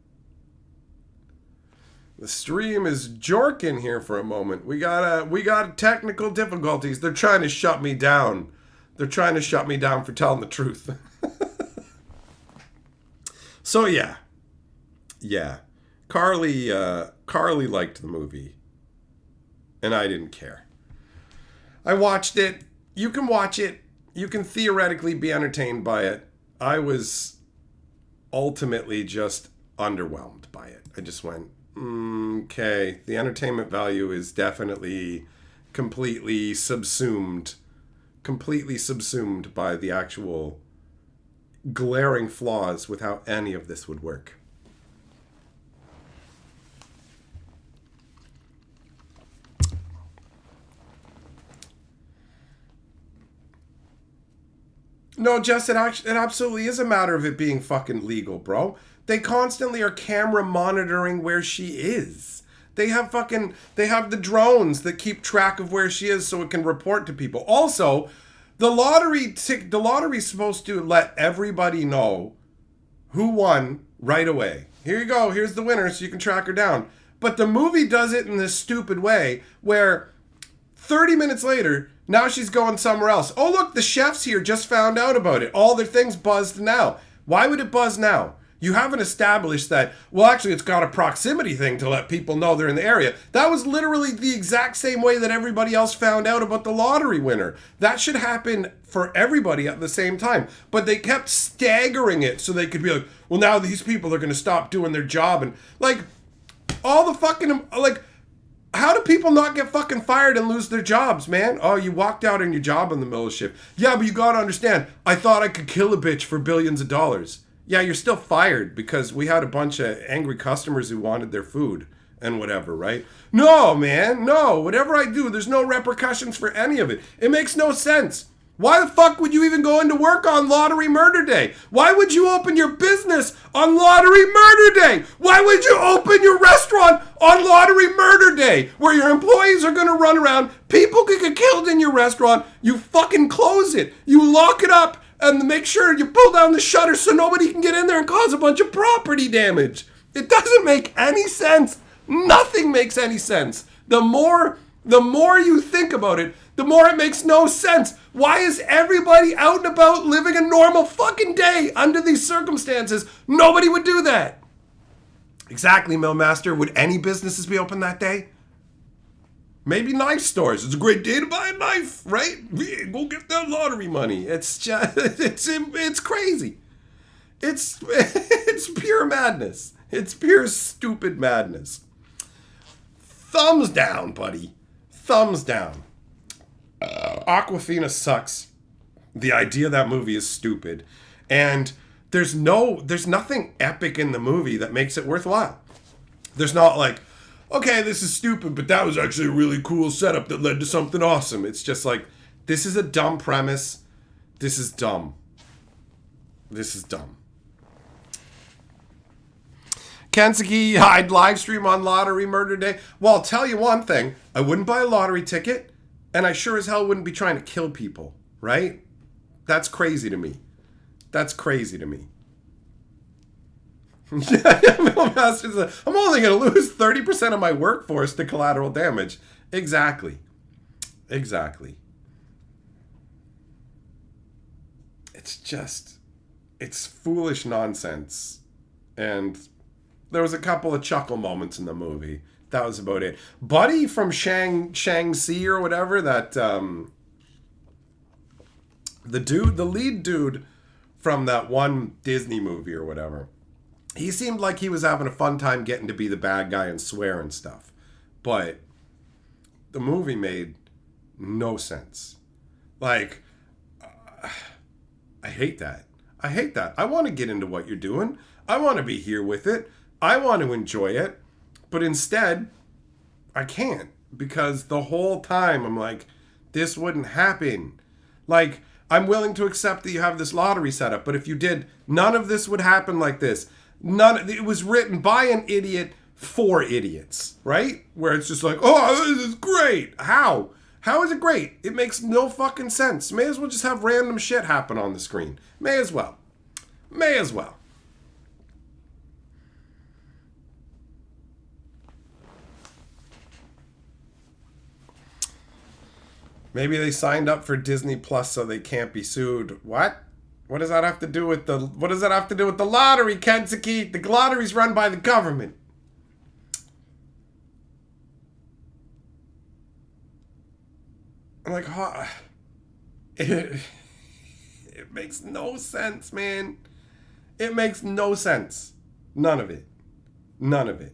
The stream is jorking here for a moment. We got technical difficulties. They're trying to shut me down. They're trying to shut me down for telling the truth. So yeah. Carly liked the movie, and I didn't care. I watched it. You can watch it. You can theoretically be entertained by it. I was ultimately just underwhelmed by it. I just went, okay, the entertainment value is definitely completely subsumed by the actual glaring flaws with how any of this would work. No, Jess, it absolutely is a matter of it being fucking legal, bro. They constantly are camera monitoring where she is. They have the drones that keep track of where she is so it can report to people. Also, the lottery's supposed to let everybody know who won right away. Here you go, here's the winner so you can track her down. But the movie does it in this stupid way where 30 minutes later, now she's going somewhere else. Oh, look, the chefs here just found out about it. All their things buzzed now. Why would it buzz now? You haven't established that, well, actually, it's got a proximity thing to let people know they're in the area. That was literally the exact same way that everybody else found out about the lottery winner. That should happen for everybody at the same time. But they kept staggering it so they could be like, well, now these people are going to stop doing their job. And, like, all the fucking, like, how do people not get fucking fired and lose their jobs, man? Oh, you walked out on your job in the middle of shift. Yeah, but you gotta understand, I thought I could kill a bitch for billions of dollars. Yeah, you're still fired because we had a bunch of angry customers who wanted their food and whatever, right? No, man, no. Whatever I do, there's no repercussions for any of it. It makes no sense. Why the fuck would you even go into work on Lottery Murder Day? Why would you open your business on Lottery Murder Day? Why would you open your restaurant on Lottery Murder Day? Where your employees are going to run around, people could get killed in your restaurant, you fucking close it, you lock it up, and make sure you pull down the shutters so nobody can get in there and cause a bunch of property damage. It doesn't make any sense. Nothing makes any sense. The more you think about it, the more it makes no sense. Why is everybody out and about living a normal fucking day under these circumstances? Nobody would do that. Exactly, Millmaster. Would any businesses be open that day? Maybe knife stores. It's a great day to buy a knife, right? Go get that lottery money. It's just, it's crazy. It's pure madness. It's pure stupid madness. Thumbs down, buddy. Thumbs down. Aquafina sucks. The idea of that movie is stupid. And there's nothing epic in the movie that makes it worthwhile. There's not like, okay, this is stupid, but that was actually a really cool setup that led to something awesome. It's just like, this is a dumb premise. This is dumb. This is dumb. Kensuke, I'd live stream on Lottery Murder Day. Well, I'll tell you one thing. I wouldn't buy a lottery ticket. And I sure as hell wouldn't be trying to kill people, right? That's crazy to me. That's crazy to me. I'm only going to lose 30% of my workforce to collateral damage. Exactly. It's foolish nonsense. And there was a couple of chuckle moments in the movie. That was about it. Buddy from Shang-Chi or whatever, that the lead dude from that one Disney movie or whatever, he seemed like he was having a fun time getting to be the bad guy and swear and stuff. But the movie made no sense. Like, I hate that. I want to get into what you're doing. I want to be here with it. I want to enjoy it. But instead, I can't, because the whole time I'm like, this wouldn't happen. Like, I'm willing to accept that you have this lottery setup, but if you did, none of this would happen like this. It was written by an idiot for idiots, right? Where it's just like, oh, this is great. How? How is it great? It makes no fucking sense. May as well just have random shit happen on the screen. May as well. Maybe they signed up for Disney Plus so they can't be sued. What? What does that have to do with the lottery, Kensuke? The lottery's run by the government. I'm like, huh, it makes no sense, man. It makes no sense. None of it. None of it.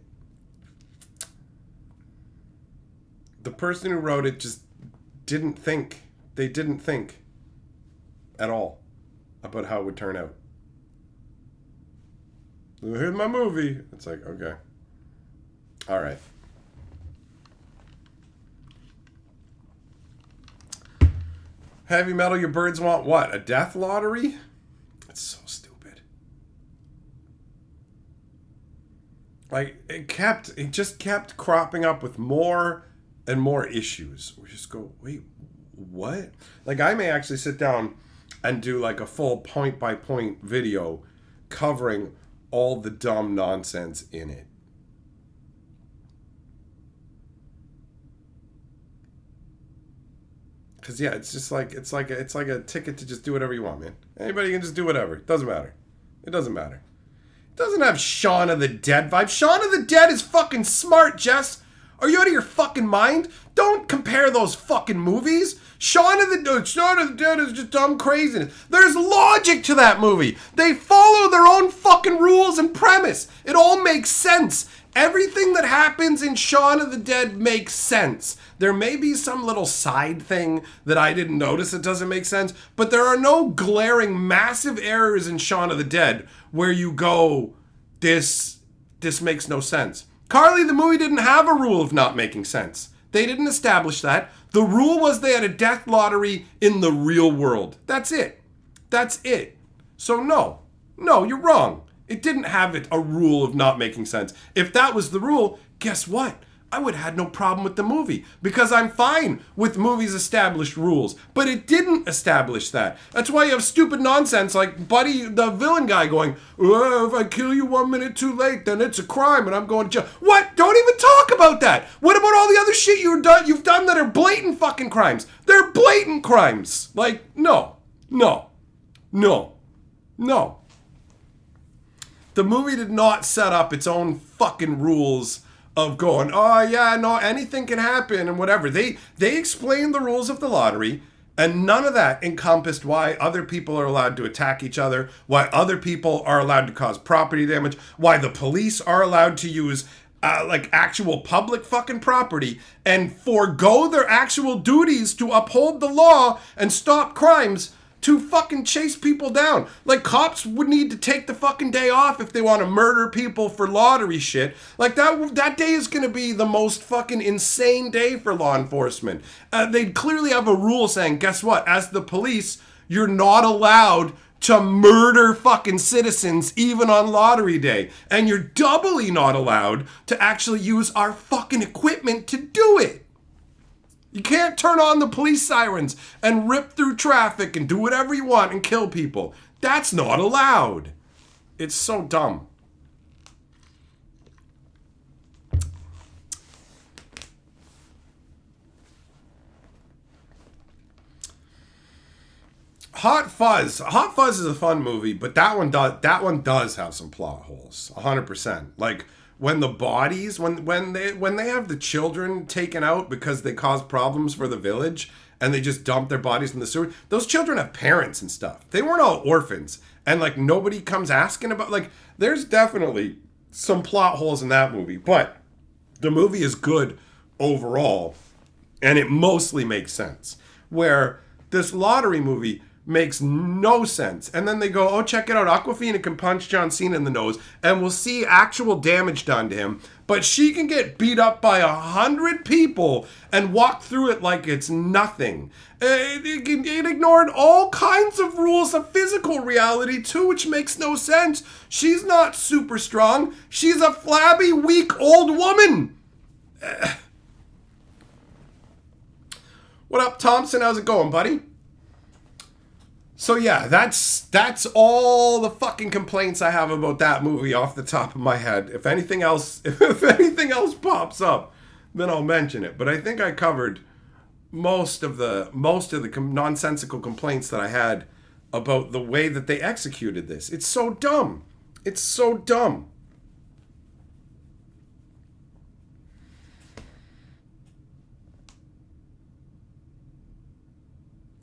The person who wrote it just didn't think. They didn't think at all about how it would turn out. Here's my movie. It's like, okay. All right. Heavy metal, your birds want what? A death lottery? It's so stupid. Like, it just kept cropping up with more and more issues. We just go, wait, what? Like, I may actually sit down and do like a full point-by-point video covering all the dumb nonsense in it. Cause yeah, it's like a ticket to just do whatever you want, man. Anybody can just do whatever. It doesn't matter. It doesn't matter. It doesn't have Shaun of the Dead vibe. Shaun of the Dead is fucking smart, Jess. Are you out of your fucking mind? Don't compare those fucking movies. Shaun of the Dead is just dumb craziness. There's logic to that movie. They follow their own fucking rules and premise. It all makes sense. Everything that happens in Shaun of the Dead makes sense. There may be some little side thing that I didn't notice that doesn't make sense, but there are no glaring massive errors in Shaun of the Dead where you go, this makes no sense. Carly, the movie didn't have a rule of not making sense. They didn't establish that. The rule was they had a death lottery in the real world. That's it. That's it. So no, you're wrong. It didn't have a rule of not making sense. If that was the rule, guess what? I would have had no problem with the movie because I'm fine with movies' established rules. But it didn't establish that. That's why you have stupid nonsense like Buddy, the villain guy, going, oh, if I kill you 1 minute too late, then it's a crime and I'm going to jail. What? Don't even talk about that. What about all the other shit you've done that are blatant fucking crimes? They're blatant crimes. Like, no. The movie did not set up its own fucking rules of going, oh yeah, no, anything can happen and whatever. They explained the rules of the lottery, and none of that encompassed why other people are allowed to attack each other, why other people are allowed to cause property damage, why the police are allowed to use like actual public fucking property and forego their actual duties to uphold the law and stop crimes to fucking chase people down. Like, cops would need to take the fucking day off if they want to murder people for lottery shit. Like, that day is going to be the most fucking insane day for law enforcement. They'd clearly have a rule saying, guess what? As the police, you're not allowed to murder fucking citizens even on lottery day. And you're doubly not allowed to actually use our fucking equipment to do it. You can't turn on the police sirens and rip through traffic and do whatever you want and kill people. That's not allowed. It's so dumb. Hot Fuzz. Hot Fuzz is a fun movie, but that one does have some plot holes. 100%. Like, when the bodies, when they have the children taken out because they cause problems for the village and they just dump their bodies in the sewer, those children have parents and stuff. They weren't all orphans. And like nobody comes asking about, like, there's definitely some plot holes in that movie, but the movie is good overall and it mostly makes sense. Where this lottery movie makes no sense. And then they go, oh, check it out. Awkwafina can punch John Cena in the nose and we'll see actual damage done to him. But she can get beat up by 100 people and walk through it like it's nothing. It ignored all kinds of rules of physical reality too, which makes no sense. She's not super strong. She's a flabby, weak old woman. What up, Thompson? How's it going, buddy? So yeah, that's all the fucking complaints I have about that movie off the top of my head. If anything else pops up, then I'll mention it. But I think I covered most of the nonsensical complaints that I had about the way that they executed this. It's so dumb. It's so dumb.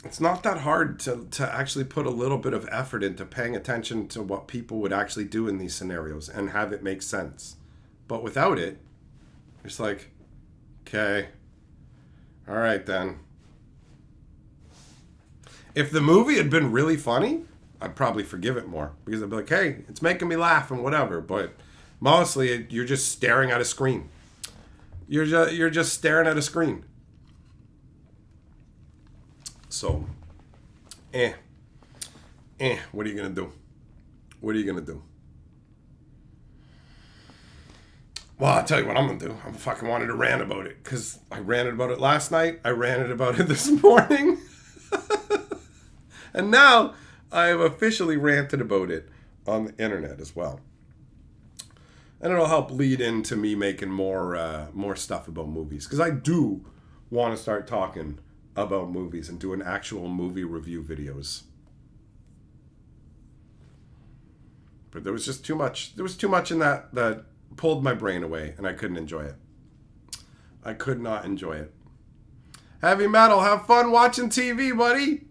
it's not that hard to actually put a little bit of effort into paying attention to what people would actually do in these scenarios and have it make sense. But without it, it's like, okay, all right then. If the movie had been really funny, I'd probably forgive it more because I'd be like, hey, it's making me laugh and whatever. But mostly, you're just staring at a screen. You're just staring at a screen. So, what are you gonna do? What are you gonna do? Well, I'll tell you what I'm gonna do. I fucking wanted to rant about it because I ranted about it last night. I ranted about it this morning. And now I have officially ranted about it on the internet as well. And it'll help lead into me making more stuff about movies. Because I do want to start talking about movies and doing actual movie review videos. But there was just too much. There was too much in that pulled my brain away, and I couldn't enjoy it. I could not enjoy it. Heavy metal, have fun watching TV, buddy.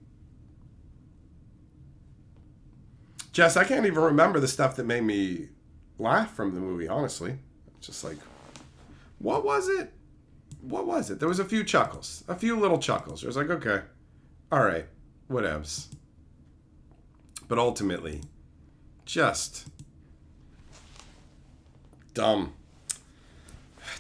Jess, I can't even remember the stuff that made me laugh from the movie, honestly. Just like, what was it? What was it? There was a few chuckles. A few little chuckles. It was like, okay, all right, whatevs. But ultimately, just dumb.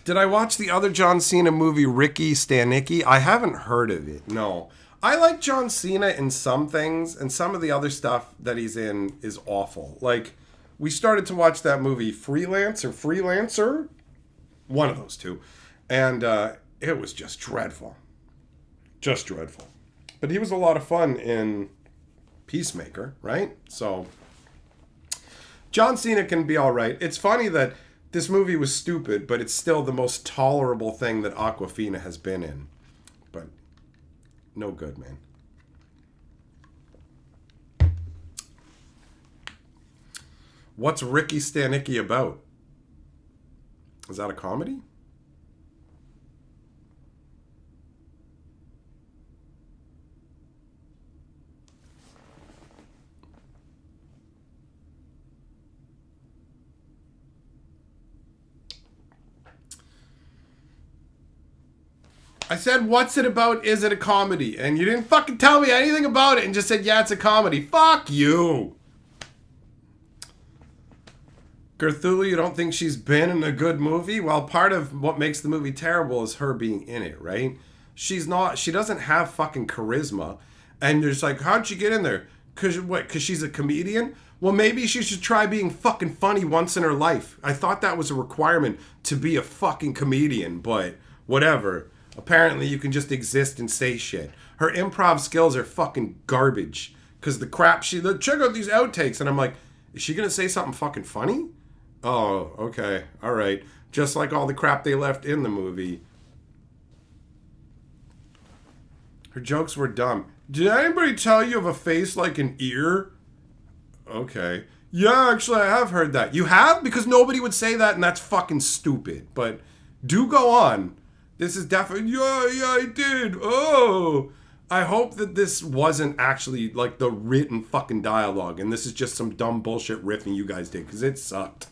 Did I watch the other John Cena movie, Ricky Stanicky? I haven't heard of it, no. I like John Cena in some things, and some of the other stuff that he's in is awful. Like, we started to watch that movie Freelancer, one of those two, and it was just dreadful. Just dreadful. But he was a lot of fun in Peacemaker, right? So, John Cena can be all right. It's funny that this movie was stupid, but it's still the most tolerable thing that Awkwafina has been in. But no good, man. What's Ricky Stanicky about? Is that a comedy? I said, what's it about? Is it a comedy? And you didn't fucking tell me anything about it and just said, yeah, it's a comedy. Fuck you. Gerthulu, you don't think she's been in a good movie? Well, part of what makes the movie terrible is her being in it, right? She doesn't have fucking charisma. And you're just like, how'd she get in there? Because she's a comedian? Well, maybe she should try being fucking funny once in her life. I thought that was a requirement to be a fucking comedian, but whatever. Apparently, you can just exist and say shit. Her improv skills are fucking garbage. Because the crap check out these outtakes. And I'm like, is she going to say something fucking funny? Oh, okay. All right. Just like all the crap they left in the movie. Her jokes were dumb. Did anybody tell you of a face like an ear? Okay. Yeah, actually, I have heard that. You have? Because nobody would say that, and that's fucking stupid. But do go on. This is definitely, yeah, I did. Oh, I hope that this wasn't actually like the written fucking dialogue, and this is just some dumb bullshit riffing you guys did, because it sucked.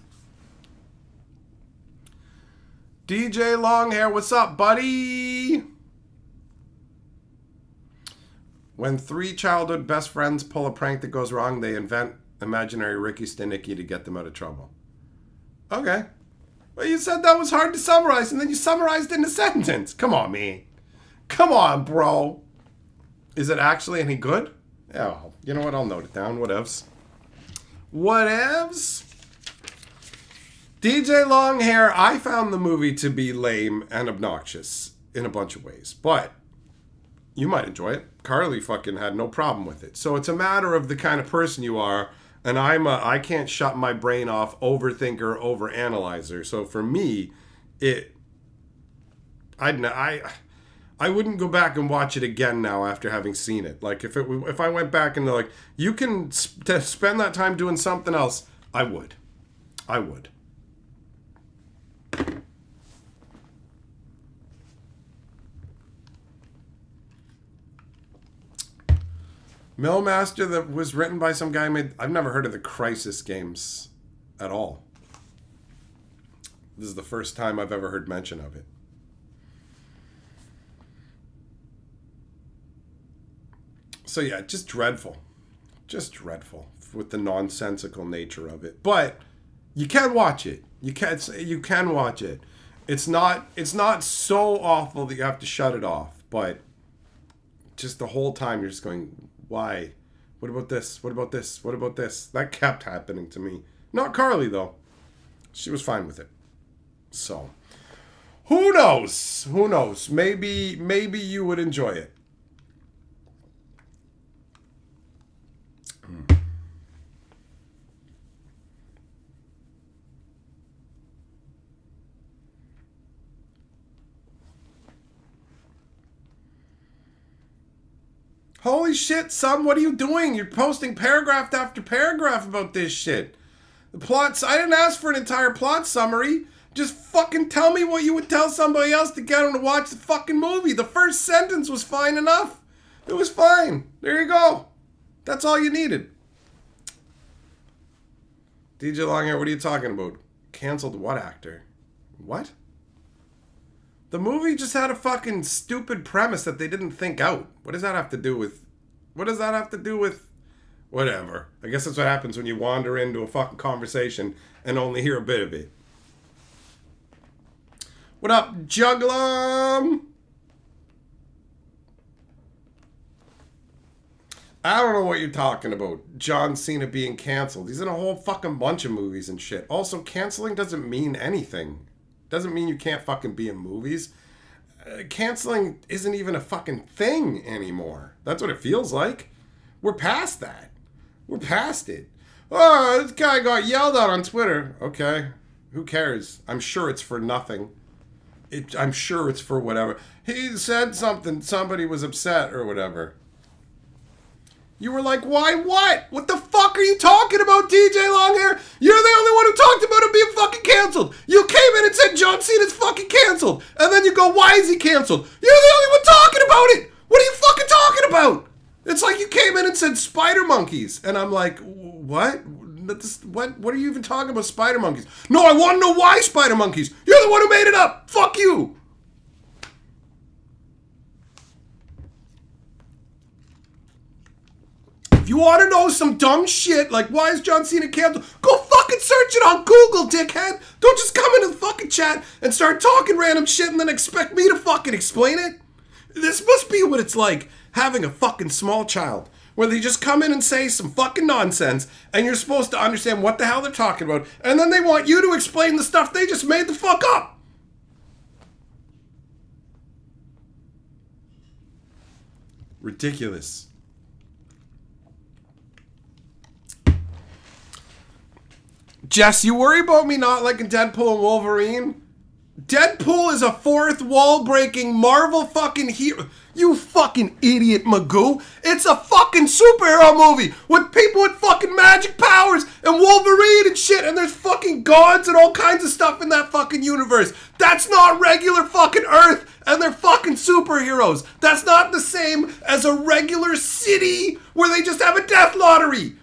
DJ Longhair, what's up, buddy? When three childhood best friends pull a prank that goes wrong, they invent imaginary Ricky Stanicky to get them out of trouble. Okay. Well, you said that was hard to summarize, and then you summarized it in a sentence. Come on, man. Come on, bro. Is it actually any good? Yeah, well, you know what? I'll note it down. Whatevs. Whatevs? DJ Longhair, I found the movie to be lame and obnoxious in a bunch of ways, but you might enjoy it. Carly fucking had no problem with it. So it's a matter of the kind of person you are. And I can't shut my brain off, overthinker, overanalyzer. So for me, I wouldn't go back and watch it again now after having seen it. Like if I went back and they're like, you can spend that time doing something else, I would. Millmaster that was written by some guy made... I've never heard of the Crisis games at all. This is the first time I've ever heard mention of it. So yeah, just dreadful. Just dreadful with the nonsensical nature of it. But you can watch it. You can watch it. It's not so awful that you have to shut it off, but just the whole time you're just going, why? What about this? What about this? What about this? That kept happening to me. Not Carly though. She was fine with it. So, who knows? Who knows? Maybe you would enjoy it. Holy shit, son, what are you doing? You're posting paragraph after paragraph about this shit. The plots, I didn't ask for an entire plot summary. Just fucking tell me what you would tell somebody else to get them to watch the fucking movie. The first sentence was fine enough. It was fine. There you go. That's all you needed. DJ Longhair, what are you talking about? Canceled what actor? What? The movie just had a fucking stupid premise that they didn't think out. What does that have to do with... Whatever. I guess that's what happens when you wander into a fucking conversation and only hear a bit of it. What up, Juglum? I don't know what you're talking about. John Cena being canceled. He's in a whole fucking bunch of movies and shit. Also, canceling doesn't mean anything. Doesn't mean you can't fucking be in movies. Canceling isn't even a fucking thing anymore. That's what it feels like. We're past that. We're past it. Oh, this guy got yelled at on Twitter. Okay. Who cares? I'm sure it's for nothing. I'm sure it's for whatever. He said something. Somebody was upset or whatever. You were like, why what? What the fuck are you talking about, DJ Longhair? You're the only one who talked about him being fucking canceled. You came in and said John Cena's fucking canceled. And then you go, why is he canceled? You're the only one talking about it. What are you fucking talking about? It's like you came in and said spider monkeys. And I'm like, what? What are you even talking about spider monkeys? No, I want to know why spider monkeys. You're the one who made it up. Fuck you. If you want to know some dumb shit, like why is John Cena canceled, go fucking search it on Google, dickhead. Don't just come into the fucking chat and start talking random shit and then expect me to fucking explain it. This must be what it's like having a fucking small child, where they just come in and say some fucking nonsense and you're supposed to understand what the hell they're talking about, and then they want you to explain the stuff they just made the fuck up. Ridiculous. Jess, you worry about me not liking Deadpool and Wolverine? Deadpool is a fourth wall-breaking Marvel fucking hero. You fucking idiot, Magoo. It's a fucking superhero movie with people with fucking magic powers and Wolverine and shit, and there's fucking gods and all kinds of stuff in that fucking universe. That's not regular fucking Earth, and they're fucking superheroes. That's not the same as a regular city where they just have a death lottery.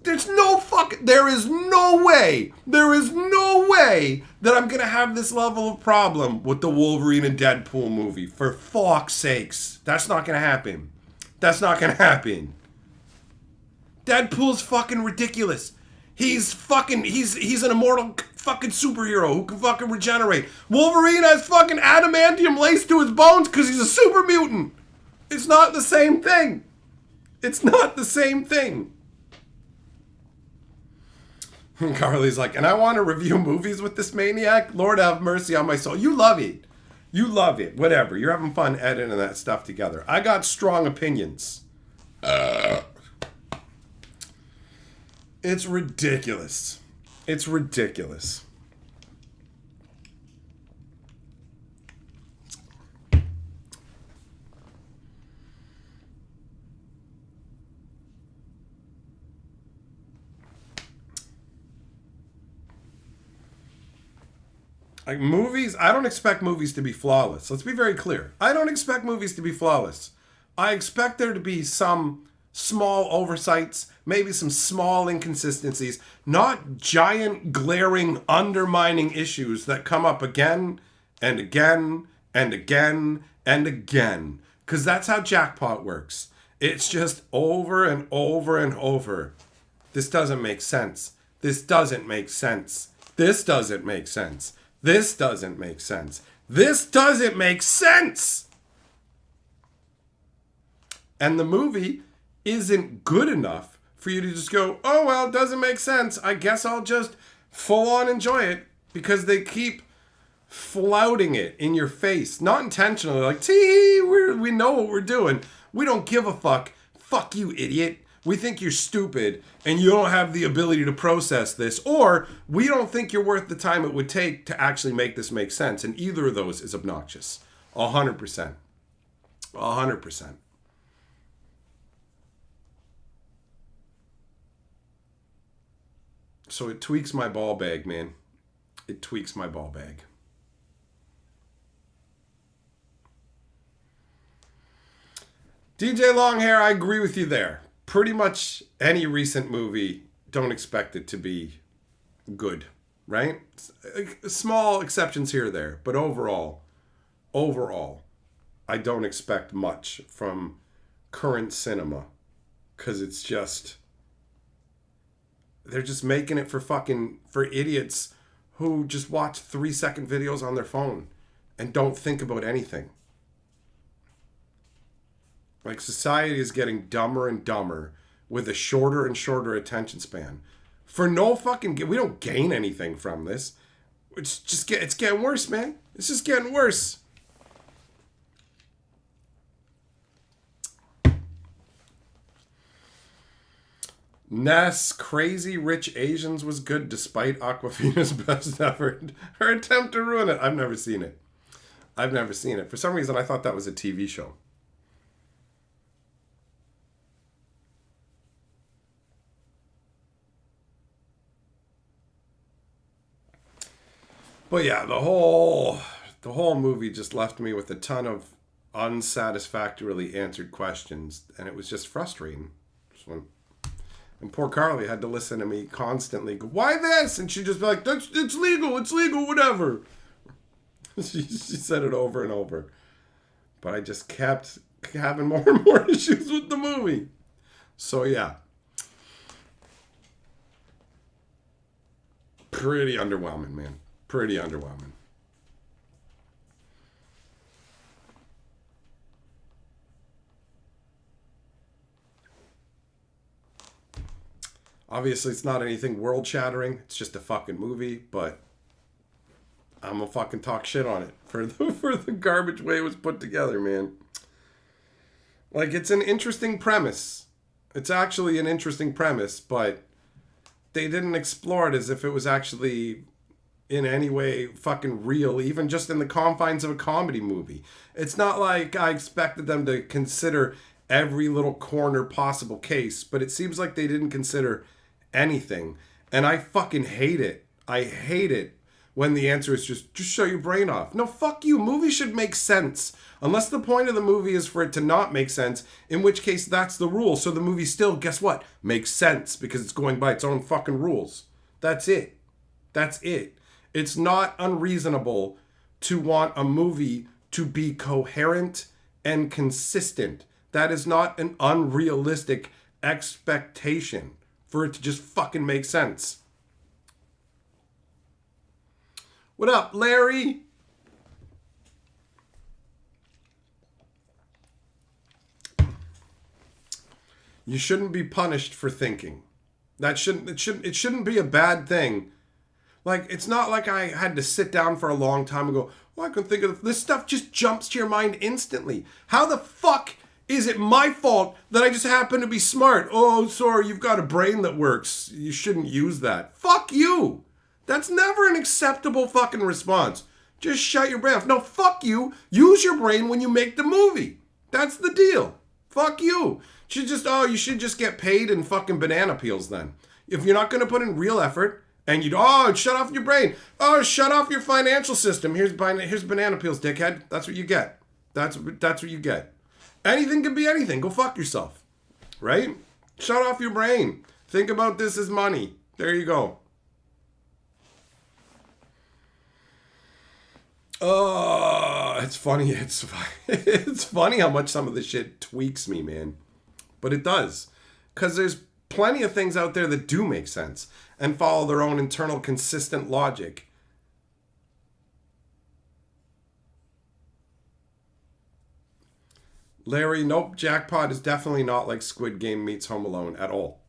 There is no way that I'm going to have this level of problem with the Wolverine and Deadpool movie. For fuck's sakes. That's not going to happen. Deadpool's fucking ridiculous. He's an immortal fucking superhero who can fucking regenerate. Wolverine has fucking adamantium laced to his bones because he's a super mutant. It's not the same thing. Carly's like, and I want to review movies with this maniac? Lord have mercy on my soul. You love it. Whatever. You're having fun editing that stuff together. I got strong opinions. It's ridiculous. Like movies, I don't expect movies to be flawless. Let's be very clear. I don't expect movies to be flawless. I expect there to be some small oversights, maybe some small inconsistencies, not giant, glaring, undermining issues that come up again and again and again and again. Because that's how Jackpot works. It's just over and over and over. This doesn't make sense. This doesn't make sense. This doesn't make sense. This doesn't make sense. This doesn't make sense! And the movie isn't good enough for you to just go, oh, well, it doesn't make sense. I guess I'll just full on enjoy it, because they keep flouting it in your face. Not intentionally, like, tee, we know what we're doing. We don't give a fuck. Fuck you, idiot. We think you're stupid and you don't have the ability to process this, or we don't think you're worth the time it would take to actually make this make sense. And either of those is obnoxious. 100%. 100%. So it tweaks my ball bag, man. It tweaks my ball bag. DJ Longhair, I agree with you there. Pretty much any recent movie, don't expect it to be good, right? Small exceptions here or there, but overall, I don't expect much from current cinema, because it's just, they're just making it for idiots who just watch 3-second videos on their phone and don't think about anything. Like, society is getting dumber and dumber with a shorter and shorter attention span. For no fucking... We don't gain anything from this. It's getting worse, man. It's just getting worse. Ness, Crazy Rich Asians was good despite Awkwafina's best effort. Her attempt to ruin it. I've never seen it. For some reason, I thought that was a TV show. But yeah, the whole movie just left me with a ton of unsatisfactorily answered questions, and it was just frustrating. And poor Carly had to listen to me constantly go, why this? And she'd just be like, it's legal, whatever. She said it over and over. But I just kept having more and more issues with the movie. So yeah. Pretty underwhelming, man. Pretty underwhelming. Obviously, it's not anything world-shattering. It's just a fucking movie, but I'm gonna fucking talk shit on it for the garbage way it was put together, man. Like, it's an interesting premise. It's actually an interesting premise, but they didn't explore it as if it was actually in any way fucking real, even just in the confines of a comedy movie. It's not like I expected them to consider every little corner possible case, but it seems like they didn't consider anything. And I fucking hate it. I hate it when the answer is just shut your brain off. No, fuck you. Movies should make sense. Unless the point of the movie is for it to not make sense, in which case that's the rule. So the movie still, guess what? Makes sense because it's going by its own fucking rules. That's it. That's it. It's not unreasonable to want a movie to be coherent and consistent. That is not an unrealistic expectation for it to just fucking make sense. What up, Larry? You shouldn't be punished for thinking. It shouldn't be a bad thing. Like, it's not like I had to sit down for a long time and go, well, I can think of this stuff just jumps to your mind instantly. How the fuck is it my fault that I just happen to be smart? Oh, sorry, you've got a brain that works. You shouldn't use that. Fuck you. That's never an acceptable fucking response. Just shut your brain off. No, fuck you. Use your brain when you make the movie. That's the deal. Fuck you. You should just get paid in fucking banana peels then. If you're not going to put in real effort, and shut off your brain. Oh, shut off your financial system. Here's banana peels, dickhead. That's what you get. That's what you get. Anything can be anything. Go fuck yourself. Right? Shut off your brain. Think about this as money. There you go. It's funny. It's funny how much some of this shit tweaks me, man. But it does. Because there's plenty of things out there that do make sense and follow their own internal consistent logic. Larry, nope, Jackpot is definitely not like Squid Game meets Home Alone at all.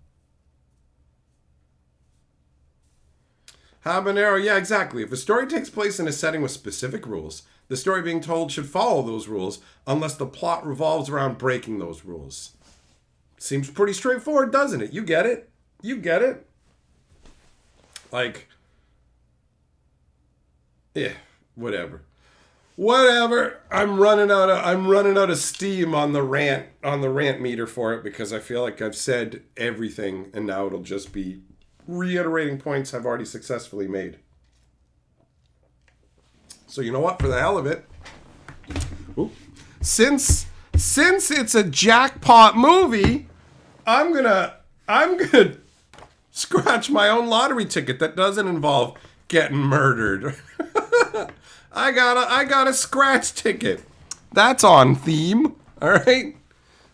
Habanero, yeah, exactly. If a story takes place in a setting with specific rules, the story being told should follow those rules unless the plot revolves around breaking those rules. Seems pretty straightforward, doesn't it? You get it? You get it? Like, yeah, whatever. Whatever. I'm running out of steam on the rant meter for it because I feel like I've said everything and now it'll just be reiterating points I've already successfully made. So you know what? For the hell of it, since it's a Jackpot movie, I'm gonna scratch my own lottery ticket that doesn't involve getting murdered. I got a scratch ticket. That's on theme. All right.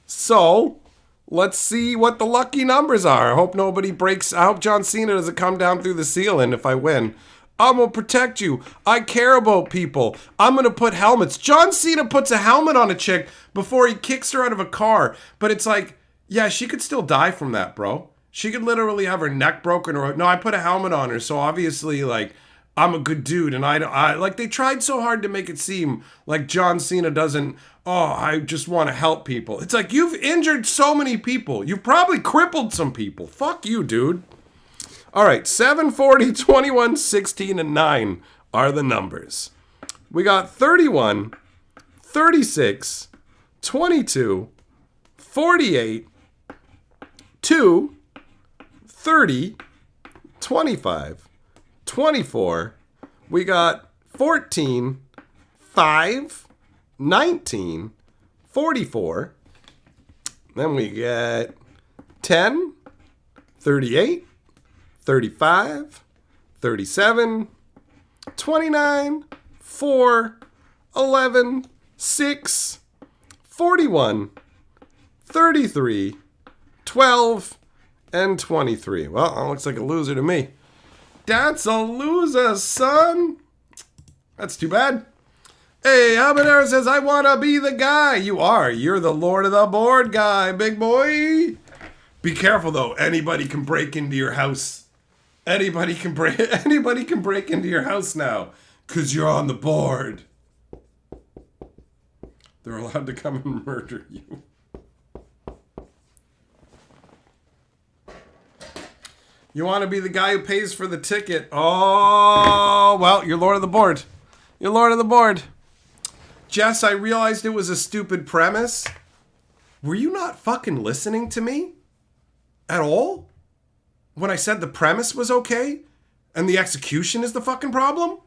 So let's see what the lucky numbers are. I hope nobody breaks. I hope John Cena doesn't come down through the ceiling if I win. I'm going to protect you. I care about people. I'm going to put helmets. John Cena puts a helmet on a chick before he kicks her out of a car. But it's like, yeah, she could still die from that, bro. She could literally have her neck broken. Or no, I put a helmet on her. So obviously, like, I'm a good dude. And I like, they tried so hard to make it seem like John Cena doesn't, I just want to help people. It's like, you've injured so many people. You've probably crippled some people. Fuck you, dude. All right, 7, 40, 21, 16, and 9 are the numbers. We got 31, 36, 22, 48, 2, 30, 25, 24. We got 14, 5, 19, 44. Then we get 10, 38, 35, 37, 29, 4, 11, 6, 41, 33, 12, and 23. Well, that looks like a loser to me. That's a loser, son. That's too bad. Hey, Habanero says, I want to be the guy. You are. You're the Lord of the Board guy, big boy. Be careful, though. Anybody can break into your house. Anybody can break into your house now because you're on the board. They're allowed to come and murder you. You want to be the guy who pays for the ticket. Oh, well, you're Lord of the Board. You're Lord of the Board. Jess, I realized it was a stupid premise. Were you not fucking listening to me? At all? When I said the premise was okay and the execution is the fucking problem?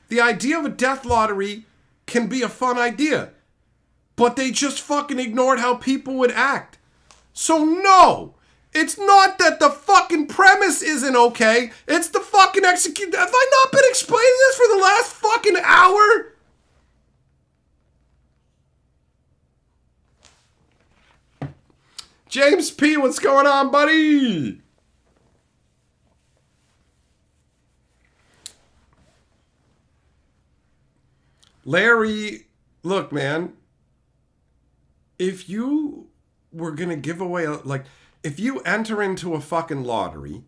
The idea of a death lottery can be a fun idea, but they just fucking ignored how people would act. So no, it's not that the fucking premise isn't okay, it's the fucking execution. Have I not been explaining this for the last fucking hour? James P., what's going on, buddy? Larry, look, man, if you were going to give away, if you enter into a fucking lottery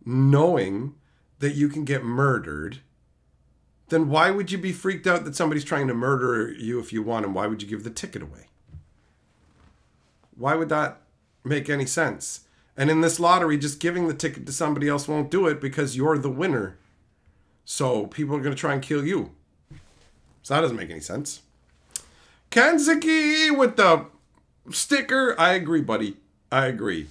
knowing that you can get murdered, then why would you be freaked out that somebody's trying to murder you if you won, and why would you give the ticket away? Why would that make any sense? And in this lottery, just giving the ticket to somebody else won't do it because you're the winner. So people are going to try and kill you. So that doesn't make any sense. Kanzuki with the sticker. I agree, buddy. I agree.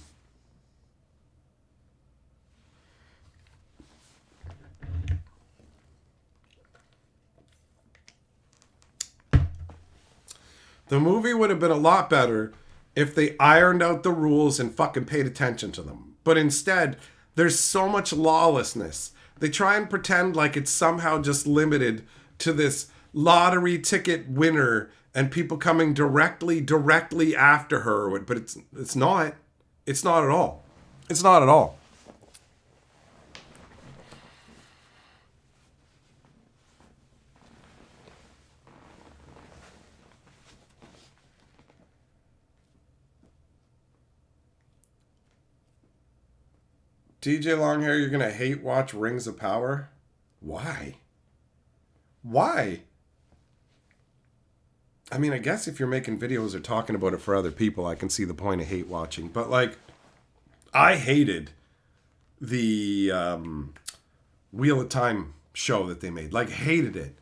The movie would have been a lot better if they ironed out the rules and fucking paid attention to them. But instead, there's so much lawlessness. They try and pretend like it's somehow just limited to this lottery ticket winner and people coming directly after her. But it's not. It's not at all. It's not at all. DJ Longhair, you're gonna hate watch Rings of Power? Why? Why? I mean, I guess if you're making videos or talking about it for other people, I can see the point of hate watching. But like, I hated the Wheel of Time show that they made. Like, hated it.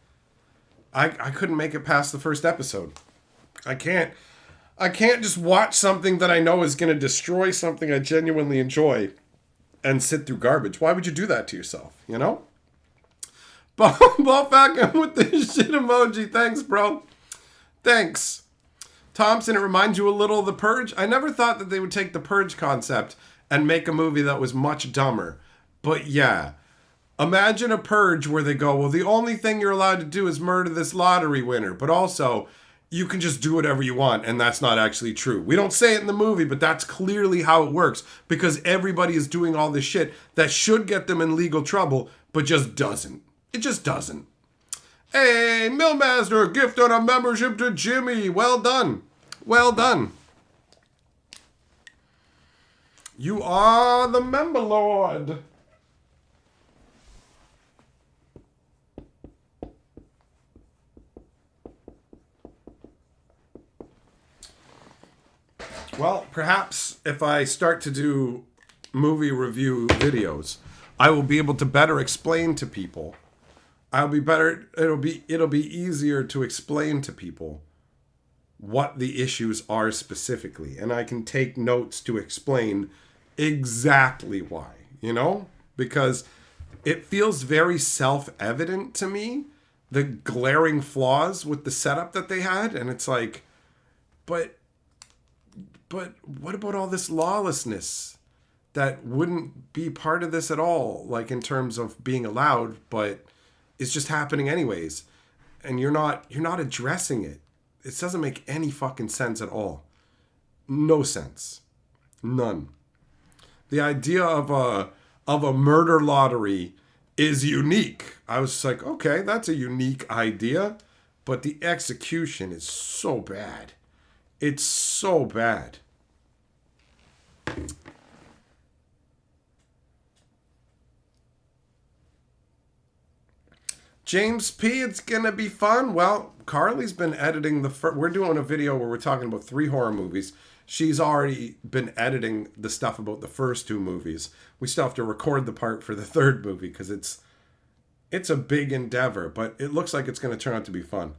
I couldn't make it past the first episode. I can't just watch something that I know is going to destroy something I genuinely enjoy and sit through garbage. Why would you do that to yourself, you know? Bob Falcon with the shit emoji. Thanks, bro. Thanks. Thompson, it reminds you a little of The Purge. I never thought that they would take the Purge concept and make a movie that was much dumber. But yeah, imagine a Purge where they go, well, the only thing you're allowed to do is murder this lottery winner. But also, you can just do whatever you want, and that's not actually true. We don't say it in the movie, but that's clearly how it works, because everybody is doing all this shit that should get them in legal trouble, but just doesn't. It just doesn't. Hey, Millmaster, gift on a membership to Jimmy. Well done. Well done. You are the member lord. Well, perhaps if I start to do movie review videos, I will be able to better explain to people. It'll be easier to explain to people what the issues are specifically, and I can take notes to explain exactly why, you know? Because it feels very self-evident to me, the glaring flaws with the setup that they had, and it's like, but what about all this lawlessness that wouldn't be part of this at all, like in terms of being allowed, but it's just happening anyways, and you're not addressing it. It doesn't make any fucking sense at all. No sense. None. The idea of a murder lottery is unique. I was just like, okay, that's a unique idea, but the execution is so bad. It's so bad. James P, it's gonna be fun. Well, Carly's been editing we're doing a video where we're talking about 3 horror movies. She's already been editing the stuff about the first 2 movies. We still have to record the part for the 3rd movie because it's a big endeavor, but it looks like it's gonna turn out to be fun.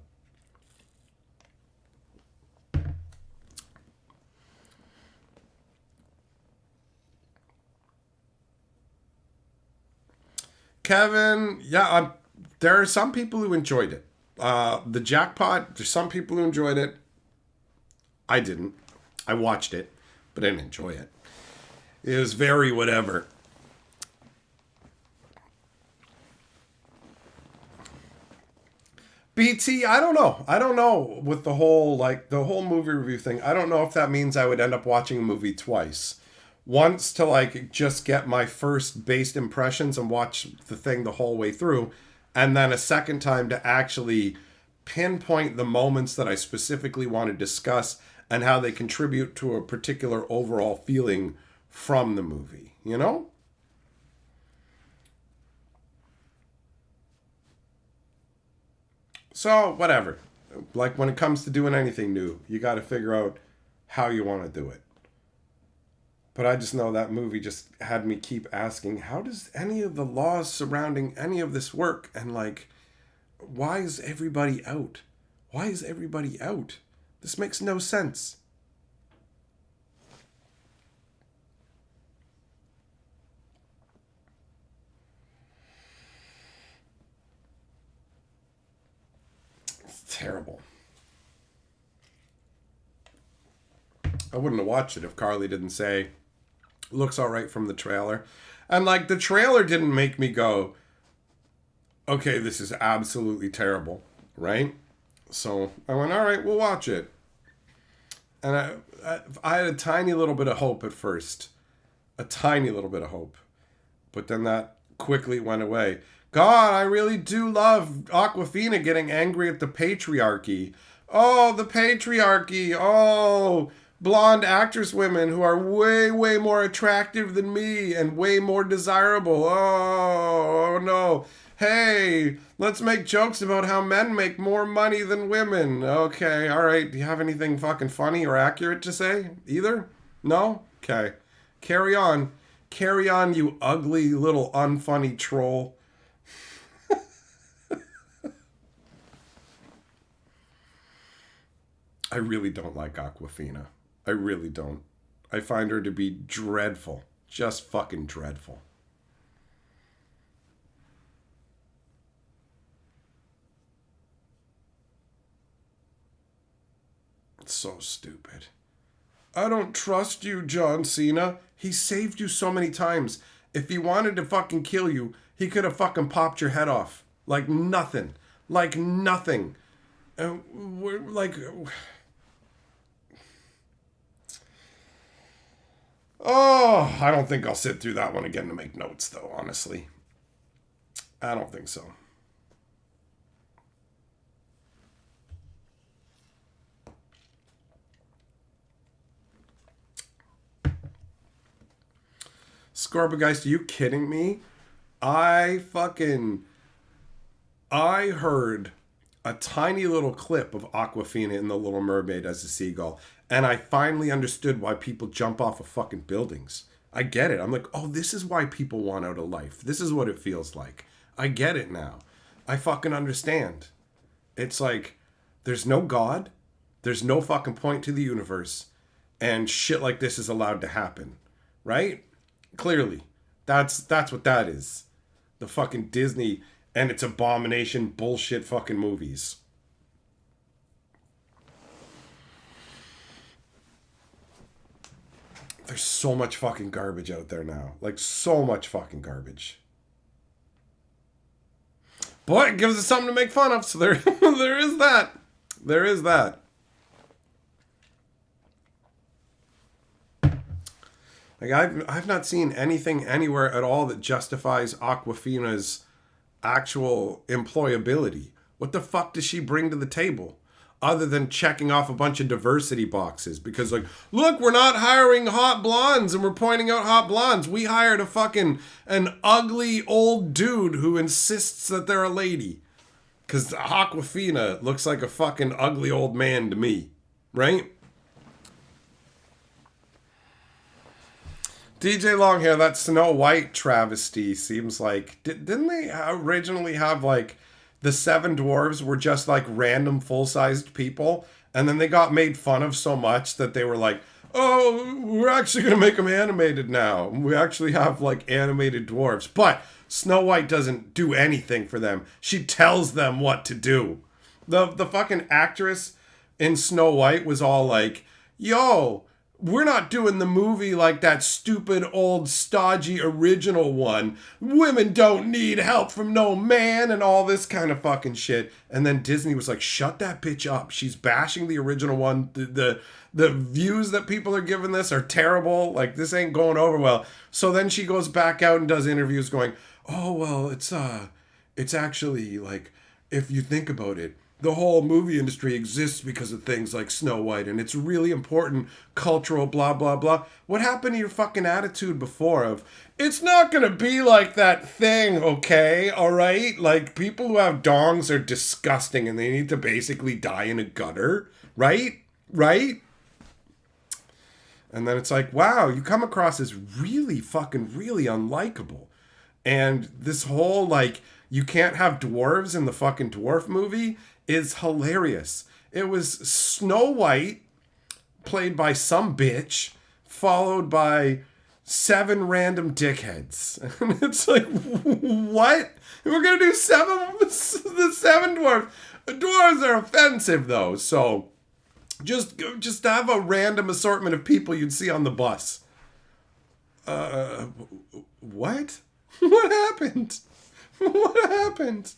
Kevin, yeah, there are some people who enjoyed it. The Jackpot, there's some people who enjoyed it. I didn't. I watched it, but I didn't enjoy it. It was very whatever. BT, I don't know. I don't know with the whole movie review thing. I don't know if that means I would end up watching a movie twice. Once to just get my first based impressions and watch the thing the whole way through, and then a second time to actually pinpoint the moments that I specifically want to discuss and how they contribute to a particular overall feeling from the movie, you know? So, whatever. Like, when it comes to doing anything new, you got to figure out how you want to do it. But I just know that movie just had me keep asking, how does any of the laws surrounding any of this work? And why is everybody out? Why is everybody out? This makes no sense. It's terrible. I wouldn't have watched it if Carly didn't say, looks all right from the trailer. And like the trailer didn't make me go, okay, this is absolutely terrible, right? So I went, all right, we'll watch it. And I had a tiny little bit of hope at first. A tiny little bit of hope. But then that quickly went away. God, I really do love Awkwafina getting angry at the patriarchy. Oh, the patriarchy. Oh, blonde actress women who are way, way more attractive than me and way more desirable. Oh no. Hey, let's make jokes about how men make more money than women. Okay, all right. Do you have anything fucking funny or accurate to say? Either? No? Okay. Carry on. Carry on, you ugly little unfunny troll. I really don't like Awkwafina. I really don't. I find her to be dreadful. Just fucking dreadful. It's so stupid. I don't trust you, John Cena. He saved you so many times. If he wanted to fucking kill you, he could have fucking popped your head off. Like nothing. Like nothing. And we're like... Oh, I don't think I'll sit through that one again to make notes, though, honestly. I don't think so. Scorbogeist, are you kidding me? I heard a tiny little clip of Awkwafina in The Little Mermaid as a seagull, and I finally understood why people jump off of fucking buildings. I get it. I'm like, oh, this is why people want out of life. This is what it feels like. I get it now. I fucking understand. It's like, there's no God, there's no fucking point to the universe, and shit like this is allowed to happen. Right? Clearly. That's what that is. The fucking Disney and its abomination bullshit fucking movies. There's so much fucking garbage out there now. Like, so much fucking garbage. But it gives us something to make fun of, so there, there is that. There is that. Like, I've not seen anything anywhere at all that justifies Awkwafina's actual employability. What the fuck does she bring to the table? Other than checking off a bunch of diversity boxes. Because, like, look, we're not hiring hot blondes and we're pointing out hot blondes. We hired an ugly old dude who insists that they're a lady. Because Awkwafina looks like a fucking ugly old man to me. Right? DJ Longhair, that Snow White travesty seems like... Didn't they originally have, like... The 7 dwarves were just, like, random full-sized people, and then they got made fun of so much that they were like, oh, we're actually going to make them animated now. We actually have, like, animated dwarves. But Snow White doesn't do anything for them. She tells them what to do. The fucking actress in Snow White was all like, yo... We're not doing the movie like that stupid old stodgy original one. Women don't need help from no man and all this kind of fucking shit. And then Disney was like, shut that bitch up. She's bashing the original one. The views that people are giving this are terrible. Like, this ain't going over well. So then she goes back out and does interviews going, oh, well, it's actually like, if you think about it, the whole movie industry exists because of things like Snow White, and it's really important cultural blah, blah, blah. What happened to your fucking attitude before of, it's not going to be like that thing, okay, all right? Like, people who have dongs are disgusting, and they need to basically die in a gutter, right? Right? And then it's like, wow, you come across as really fucking really unlikable. And this whole, like, you can't have dwarves in the fucking dwarf movie is hilarious. It was Snow White, played by some bitch, followed by 7 random dickheads. And it's like, what? We're going to do 7 of the 7 dwarves. Dwarves are offensive, though. So Just have a random assortment of people you'd see on the bus. What? What happened? What happened?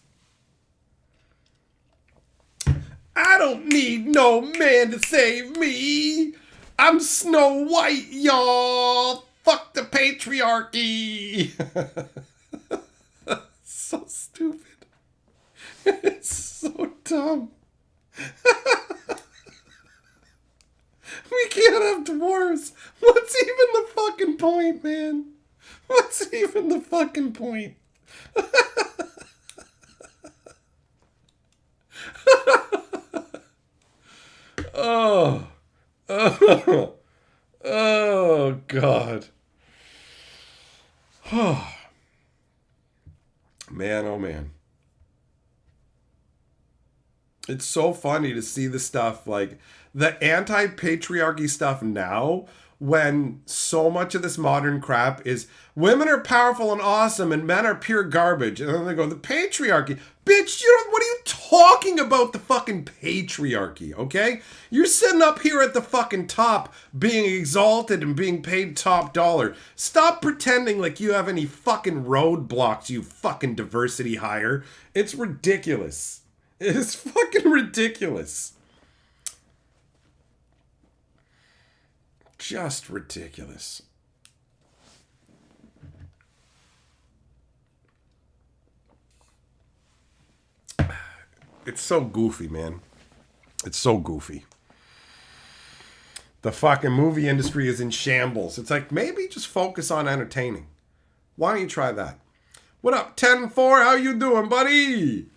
I don't need no man to save me. I'm Snow White, y'all. Fuck the patriarchy. So stupid. It's so dumb. We can't have dwarves. What's even the fucking point, man? What's even the fucking point? Oh. Oh. Oh, God. Oh. Man, oh, man. It's so funny to see the stuff, like the anti-patriarchy stuff now, when so much of this modern crap is women are powerful and awesome and men are pure garbage. And then they go, the patriarchy. Bitch, what are you talking about, the fucking patriarchy, okay? You're sitting up here at the fucking top being exalted and being paid top dollar. Stop pretending like you have any fucking roadblocks, you fucking diversity hire. It's ridiculous. It's fucking ridiculous. Just ridiculous. It's so goofy, man. It's so goofy. The fucking movie industry is in shambles. It's like, maybe just focus on entertaining. Why don't you try that? What up, 10-4? How you doing, buddy?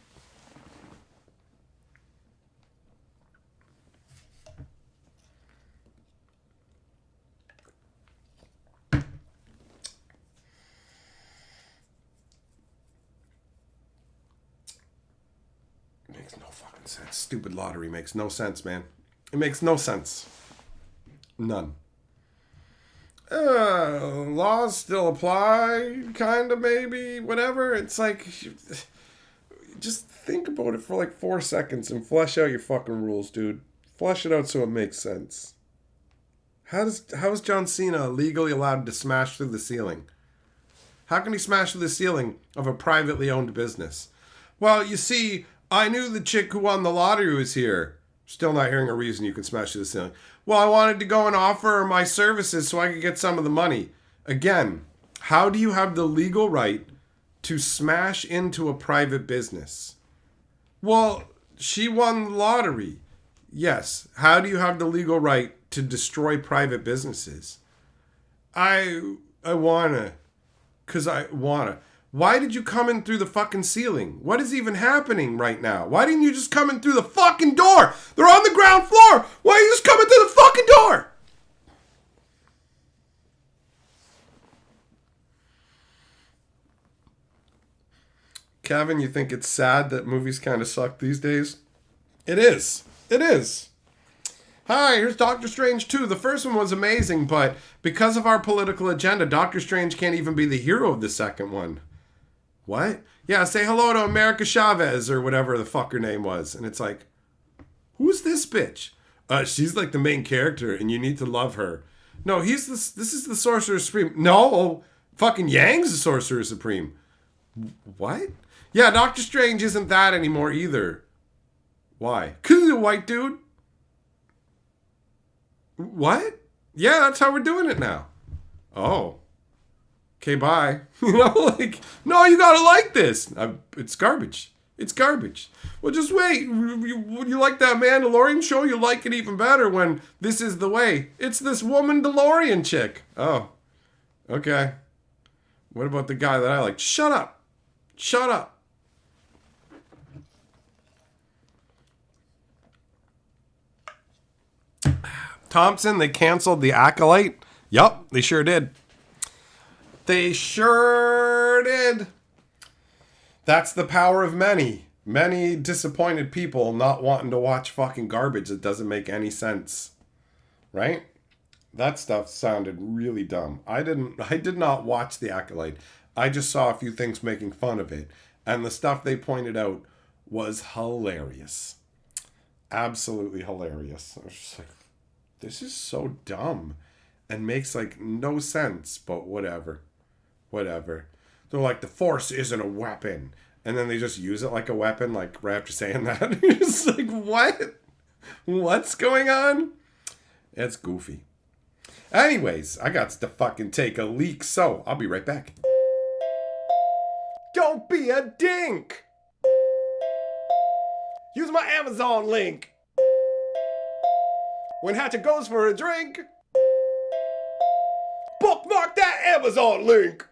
Makes no fucking sense. Stupid lottery makes no sense, man. It makes no sense. None. Laws still apply, kind of, maybe, whatever. It's like, just think about it for like 4 seconds and flesh out your fucking rules, dude. Flesh it out so it makes sense. How is John Cena legally allowed to smash through the ceiling? How can he smash through the ceiling of a privately owned business? Well, you see, I knew the chick who won the lottery was here. Still not hearing a reason you can smash through the ceiling. Well, I wanted to go and offer her my services so I could get some of the money. Again, how do you have the legal right to smash into a private business? Well, she won the lottery. Yes. How do you have the legal right to destroy private businesses? I wanna. 'Cause I wanna. Why did you come in through the fucking ceiling? What is even happening right now? Why didn't you just come in through the fucking door? They're on the ground floor. Why are you just coming through the fucking door? Kevin, you think it's sad that movies kind of suck these days? It is. It is. Hi, here's Doctor Strange 2. The first one was amazing, but because of our political agenda, Doctor Strange can't even be the hero of the second one. What? Yeah, say hello to America Chavez or whatever the fuck her name was. And it's like, who's this bitch? She's like the main character and you need to love her. No, this is the Sorcerer Supreme. No, fucking Yang's the Sorcerer Supreme. What? Yeah, Doctor Strange isn't that anymore either. Why? 'Cause he's a white dude? What? Yeah, that's how we're doing it now. Oh. Okay, bye. You know, like, no, you gotta like this. It's garbage. It's garbage. Well, just wait. You like that Mandalorian show? You like it even better when this is the way. It's this woman DeLorean chick. Oh, okay. What about the guy that I like? Shut up. Shut up. Thompson, they canceled The Acolyte. Yup, they sure did. They sure did. That's the power of many. Many disappointed people not wanting to watch fucking garbage that doesn't make any sense. Right? That stuff sounded really dumb. I did not watch The Acolyte. I just saw a few things making fun of it. And the stuff they pointed out was hilarious. Absolutely hilarious. I was just like, this is so dumb and makes like no sense, but whatever. Whatever. They're like, the Force isn't a weapon. And then they just use it like a weapon, like right after saying that. You're just like, what? What's going on? It's goofy. Anyways, I got to fucking take a leak, so I'll be right back. Don't be a dink! Use my Amazon link. When Hatchet goes for a drink, bookmark that Amazon link.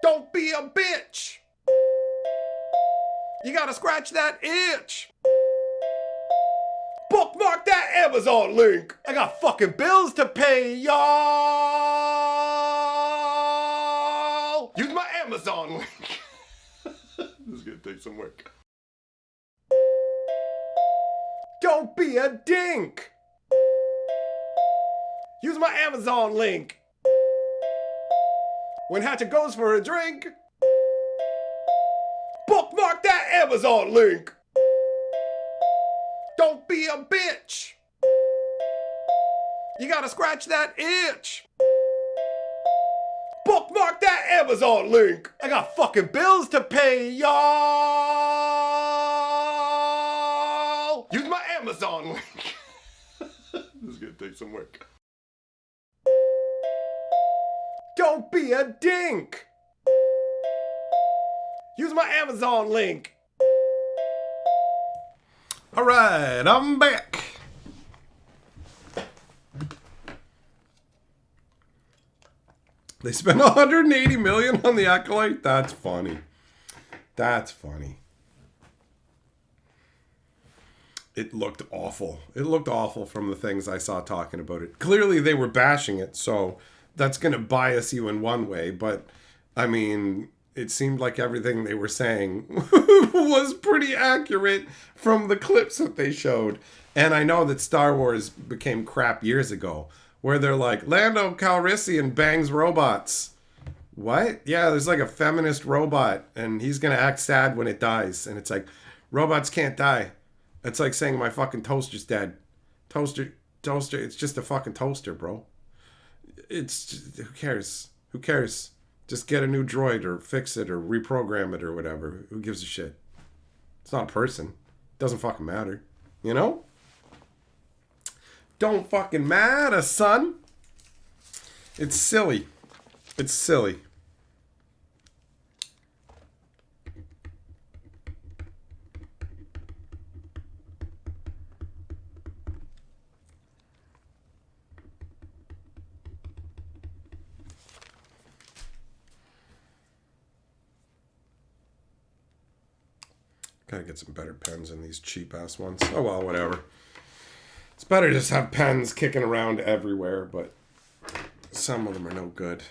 Don't be a bitch. You gotta scratch that itch. Bookmark that Amazon link. I got fucking bills to pay, y'all. Use my Amazon link. This is gonna take some work. Don't be a dink. Use my Amazon link. When Hatchet goes for a drink, bookmark that Amazon link. Don't be a bitch. You gotta scratch that itch. Bookmark that Amazon link. I got fucking bills to pay, y'all. Use my Amazon link. This is gonna take some work. Don't be a dink. Use my Amazon link. All right, I'm back. They spent 180 million on the Acolyte? That's funny. That's funny. It looked awful. It looked awful from the things I saw talking about it. Clearly they were bashing it, so that's going to bias you in one way, but I mean, it seemed like everything they were saying was pretty accurate from the clips that they showed. And I know that Star Wars became crap years ago, where they're like, Lando Calrissian bangs robots. What? Yeah, there's like a feminist robot, and he's going to act sad when it dies. And it's like, robots can't die. It's like saying my fucking toaster's dead. Toaster, it's just a fucking toaster, bro. It's just, who cares? Who cares? Just get a new droid or fix it or reprogram it or whatever. Who gives a shit? It's not a person. Doesn't fucking matter. You know? Don't fucking matter, son. It's silly. It's silly. Gotta get some better pens than these cheap ass ones. Oh well, whatever. It's better to just have pens kicking around everywhere, but some of them are no good.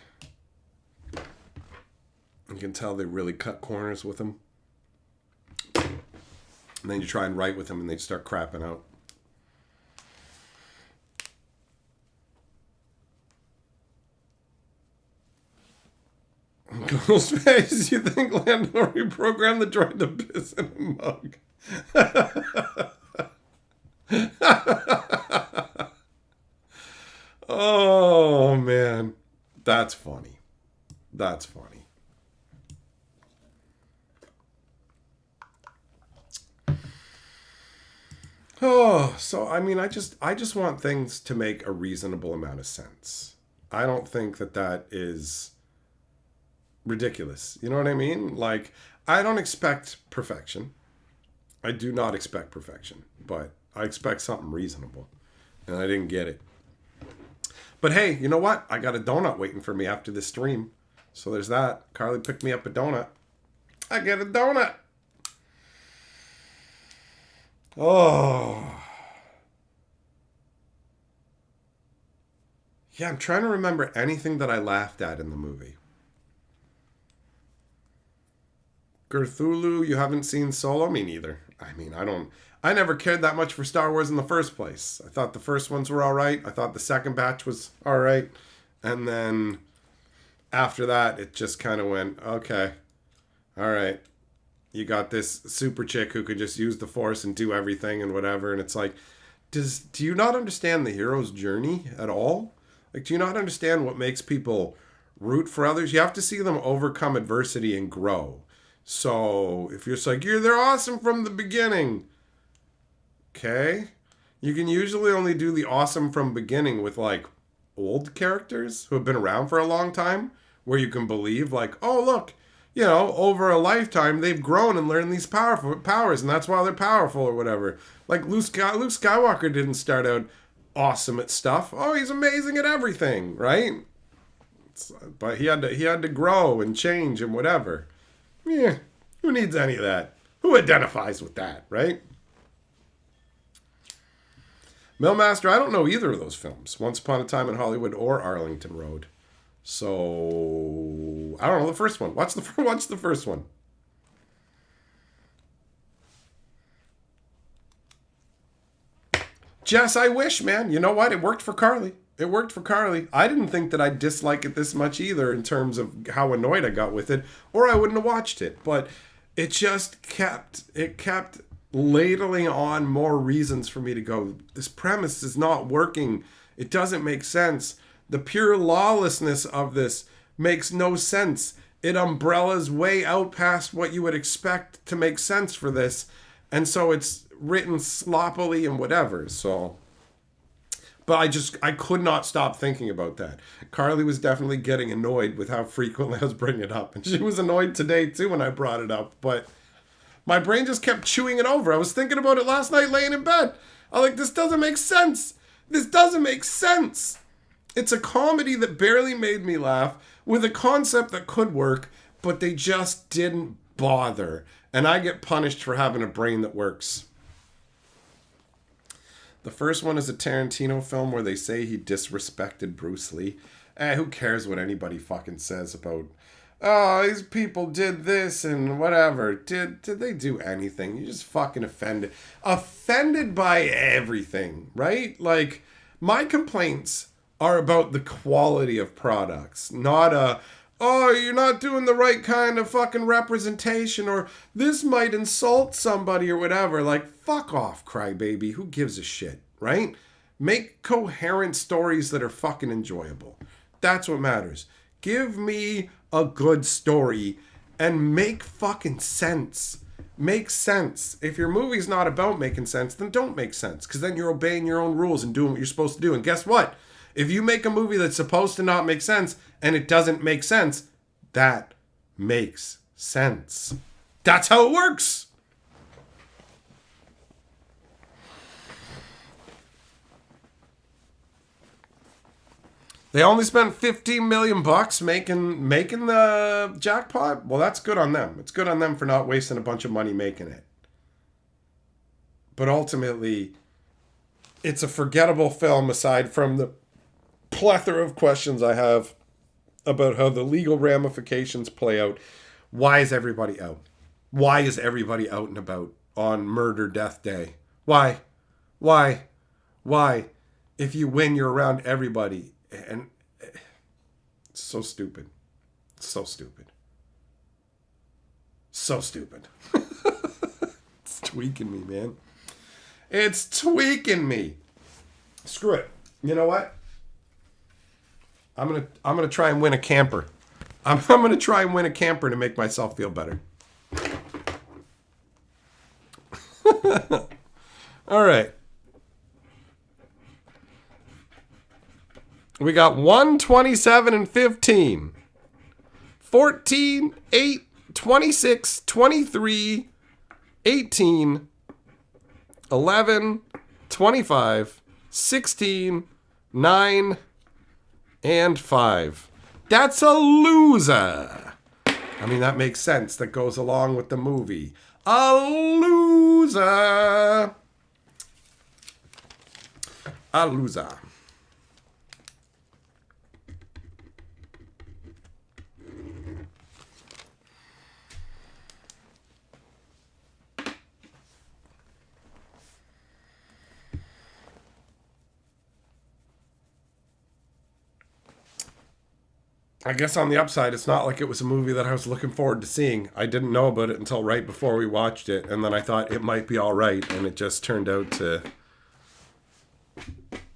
You can tell they really cut corners with them. And then you try and write with them and they start crapping out. Ghostface, you think Lando reprogrammed the droid to piss in a mug? Oh, man. That's funny. That's funny. Oh, so I mean, I just want things to make a reasonable amount of sense. I don't think that is ridiculous. You know what I mean? Like, I don't expect perfection. I do not expect perfection, but I expect something reasonable. And I didn't get it. But hey, you know what? I got a donut waiting for me after this stream. So there's that. Carly picked me up a donut. I get a donut. Oh. Yeah, I'm trying to remember anything that I laughed at in the movie. Cthulhu, you haven't seen Solo? Me neither. I mean, I never cared that much for Star Wars in the first place. I thought the first ones were all right. I thought the second batch was all right. And then after that, it just kind of went, okay, all right. you got this super chick who could just use the Force and do everything and whatever. And it's like, do you not understand the hero's journey at all? Like, do you not understand what makes people root for others? You have to see them overcome adversity and grow. So if you're just like, they're awesome from the beginning. Okay. You can usually only do the awesome from beginning with like old characters who have been around for a long time, where you can believe like, oh, look, over a lifetime, they've grown and learned these powerful powers, and that's why they're powerful or whatever. Like Luke Skywalker didn't start out awesome at stuff. Oh, he's amazing at everything, right? But he had to grow and change and whatever. Yeah, who needs any of that? Who identifies with that, right? Millmaster, I don't know either of those films. Once Upon a Time in Hollywood or Arlington Road. So, I don't know the first one. What's the first one? Jess, I wish, man. You know what? It worked for Carly. I didn't think that I'd dislike it this much either in terms of how annoyed I got with it, or I wouldn't have watched it. But it just kept ladling on more reasons for me to go, this premise is not working. It doesn't make sense. The pure lawlessness of this makes no sense. It umbrellas way out past what you would expect to make sense for this. And so it's written sloppily and whatever. So, but I could not stop thinking about that. Carly was definitely getting annoyed with how frequently I was bringing it up. And she was annoyed today too when I brought it up. But my brain just kept chewing it over. I was thinking about it last night laying in bed. I'm like, this doesn't make sense. It's a comedy that barely made me laugh with a concept that could work, but they just didn't bother. And I get punished for having a brain that works. The first one is a Tarantino film where they say he disrespected Bruce Lee. Who cares what anybody fucking says about, oh, these people did this and whatever. Did they do anything? You just fucking offended. Offended by everything, right? Like, my complaints are about the quality of products, not oh, you're not doing the right kind of fucking representation, or this might insult somebody or whatever. Like, fuck off, crybaby. Who gives a shit, right? Make coherent stories that are fucking enjoyable. That's what matters. Give me a good story and make fucking sense. Make sense. If your movie's not about making sense, then don't make sense, because then you're obeying your own rules and doing what you're supposed to do. And guess what? If you make a movie that's supposed to not make sense and it doesn't make sense, that makes sense. That's how it works. They only spent $15 million making the Jackpot. Well, that's good on them. It's good on them for not wasting a bunch of money making it. But ultimately, it's a forgettable film aside from the plethora of questions I have about how the legal ramifications play out. Why is everybody out? Why is everybody out and about on murder death day? Why? If you win, you're around everybody. And it's so stupid. So stupid. It's tweaking me, man. It's tweaking me. Screw it. You know what? I'm gonna try and win a camper. I'm gonna try and win a camper to make myself feel better. All right. We got 1, 27, and 15. 14, 8, 26, 23, 18, 11, 25, 16, 9, and 5. That's a loser. I mean, that makes sense. That goes along with the movie. A loser. A loser. I guess on the upside, it's not like it was a movie that I was looking forward to seeing. I didn't know about it until right before we watched it, and then I thought it might be all right, and it just turned out to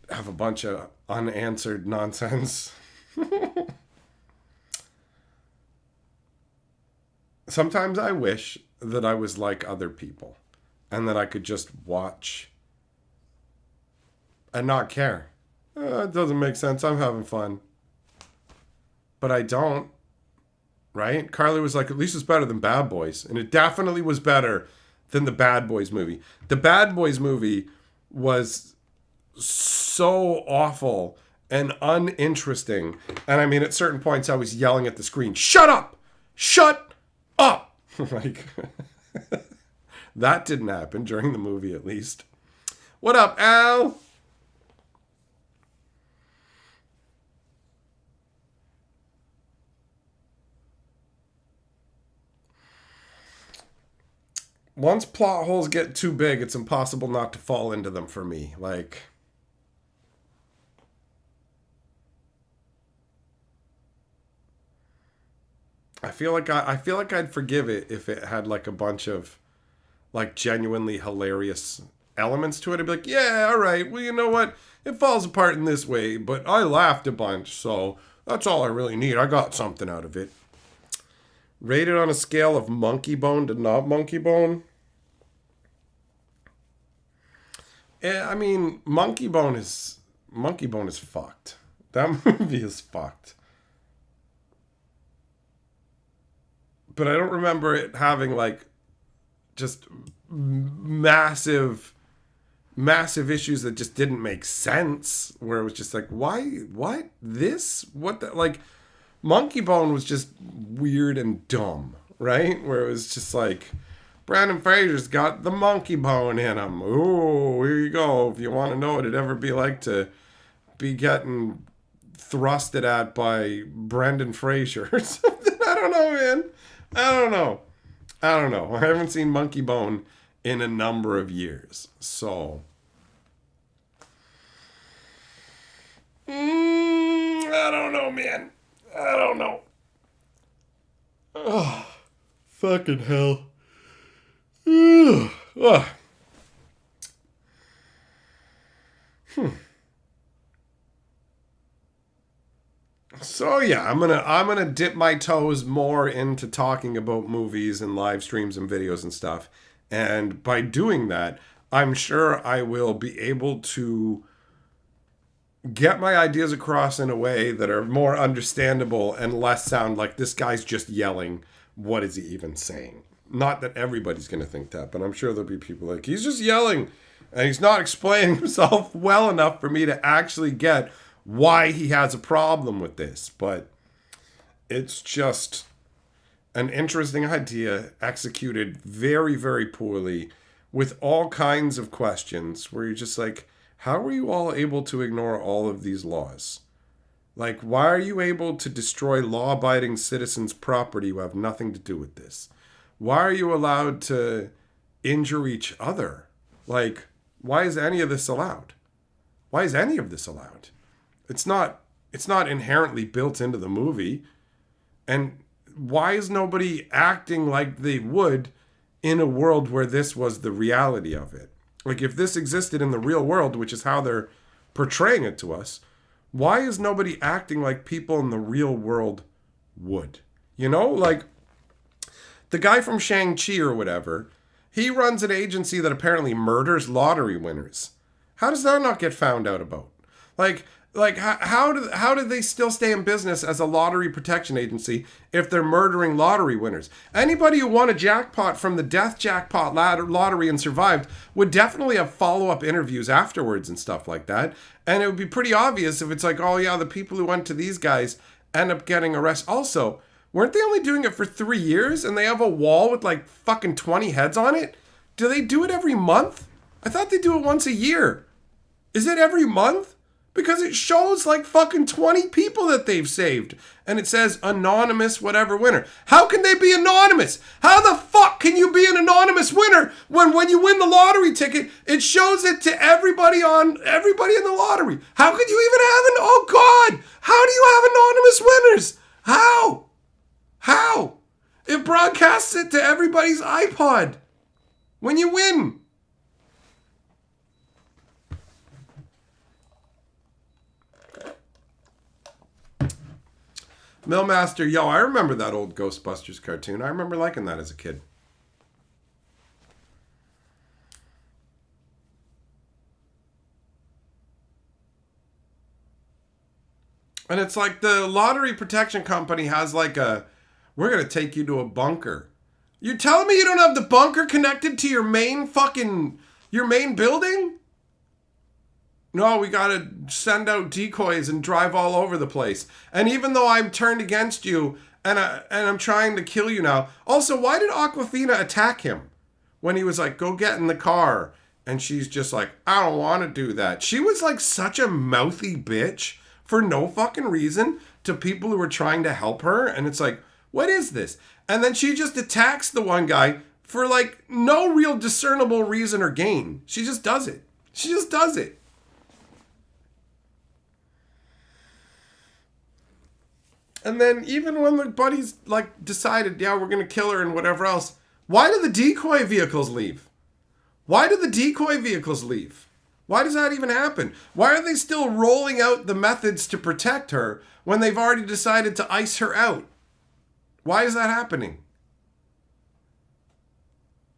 have a bunch of unanswered nonsense. Sometimes I wish that I was like other people and that I could just watch and not care. It doesn't make sense. I'm having fun. But I don't, right? Carly was like, at least it's better than Bad Boys. And it definitely was better than the Bad Boys movie. The Bad Boys movie was so awful and uninteresting. And I mean, at certain points, I was yelling at the screen, shut up! Shut up! Like, that didn't happen during the movie, at least. What up, Al? Once plot holes get too big, it's impossible not to fall into them for me. Like, I feel like I'd forgive it if it had like a bunch of like genuinely hilarious elements to it. I'd be like, yeah, all right. Well, you know what? It falls apart in this way, but I laughed a bunch, so that's all I really need. I got something out of it. Rated on a scale of monkey bone to not monkey bone. Yeah, I mean, monkey bone is fucked. That movie is fucked. But I don't remember it having like just massive issues that just didn't make sense, where it was just like, why, what, this, what the, like, Monkey Bone was just weird and dumb, right? Where it was just like, Brandon Fraser's got the monkey bone in him. Ooh, here you go. If you want to know what it'd ever be like to be getting thrusted at by Brendan Fraser or something. I don't know, man. I don't know. I haven't seen Monkey Bone in a number of years. So, I don't know, man. I don't know. Oh, fucking hell. Ugh. Ugh. So yeah, I'm gonna dip my toes more into talking about movies and live streams and videos and stuff. And by doing that, I'm sure I will be able to get my ideas across in a way that are more understandable and less sound like this guy's just yelling. What is he even saying? Not that everybody's going to think that, but I'm sure there'll be people like, he's just yelling and he's not explaining himself well enough for me to actually get why he has a problem with this. But it's just an interesting idea executed very, very poorly with all kinds of questions where you're just like, how are you all able to ignore all of these laws? Like, why are you able to destroy law-abiding citizens' property who have nothing to do with this? Why are you allowed to injure each other? Like, why is any of this allowed? Why is any of this allowed? It's not inherently built into the movie. And why is nobody acting like they would in a world where this was the reality of it? Like, if this existed in the real world, which is how they're portraying it to us, why is nobody acting like people in the real world would? You know, like, the guy from Shang-Chi or whatever, he runs an agency that apparently murders lottery winners. How does that not get found out about? Like how do they still stay in business as a lottery protection agency if they're murdering lottery winners? Anybody who won a jackpot from the death jackpot lottery and survived would definitely have follow-up interviews afterwards and stuff like that. And it would be pretty obvious if it's like, oh yeah, the people who went to these guys end up getting arrested. Also, weren't they only doing it for 3 years and they have a wall with like fucking 20 heads on it? Do they do it every month? I thought they do it once a year. Is it every month? Because it shows like fucking 20 people that they've saved. And it says anonymous whatever winner. How can they be anonymous? How the fuck can you be an anonymous winner when you win the lottery ticket, it shows it to everybody in the lottery? How could you even have oh God, how do you have anonymous winners? How? How? It broadcasts it to everybody's iPod when you win. Millmaster, yo, I remember that old Ghostbusters cartoon. I remember liking that as a kid. And it's like the lottery protection company has like we're going to take you to a bunker. You're telling me you don't have the bunker connected to your main building? No, we got to send out decoys and drive all over the place. And even though I'm turned against you and I'm trying to kill you now. Also, why did Aquafina attack him when he was like, go get in the car? And she's just like, I don't want to do that. She was like such a mouthy bitch for no fucking reason to people who were trying to help her. And it's like, what is this? And then she just attacks the one guy for like no real discernible reason or gain. She just does it. She just does it. And then even when the buddies like decided, yeah, we're going to kill her and whatever else, why do the decoy vehicles leave? Why do the decoy vehicles leave? Why does that even happen? Why are they still rolling out the methods to protect her when they've already decided to ice her out? Why is that happening?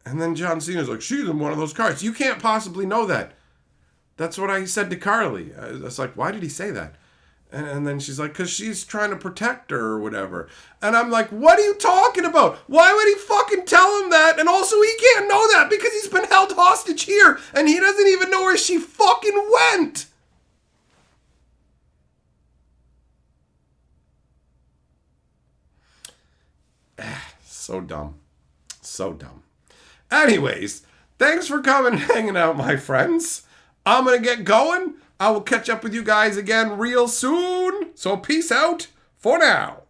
And then John Cena's like, she's in one of those cars. You can't possibly know that. That's what I said to Carly. I was like, why did he say that? And then she's like, because she's trying to protect her or whatever. And I'm like, what are you talking about? Why would he fucking tell him that? And also he can't know that because he's been held hostage here and he doesn't even know where she fucking went. So dumb. So dumb. Anyways, thanks for coming and hanging out, my friends. I'm going to get going. I will catch up with you guys again real soon. So peace out for now.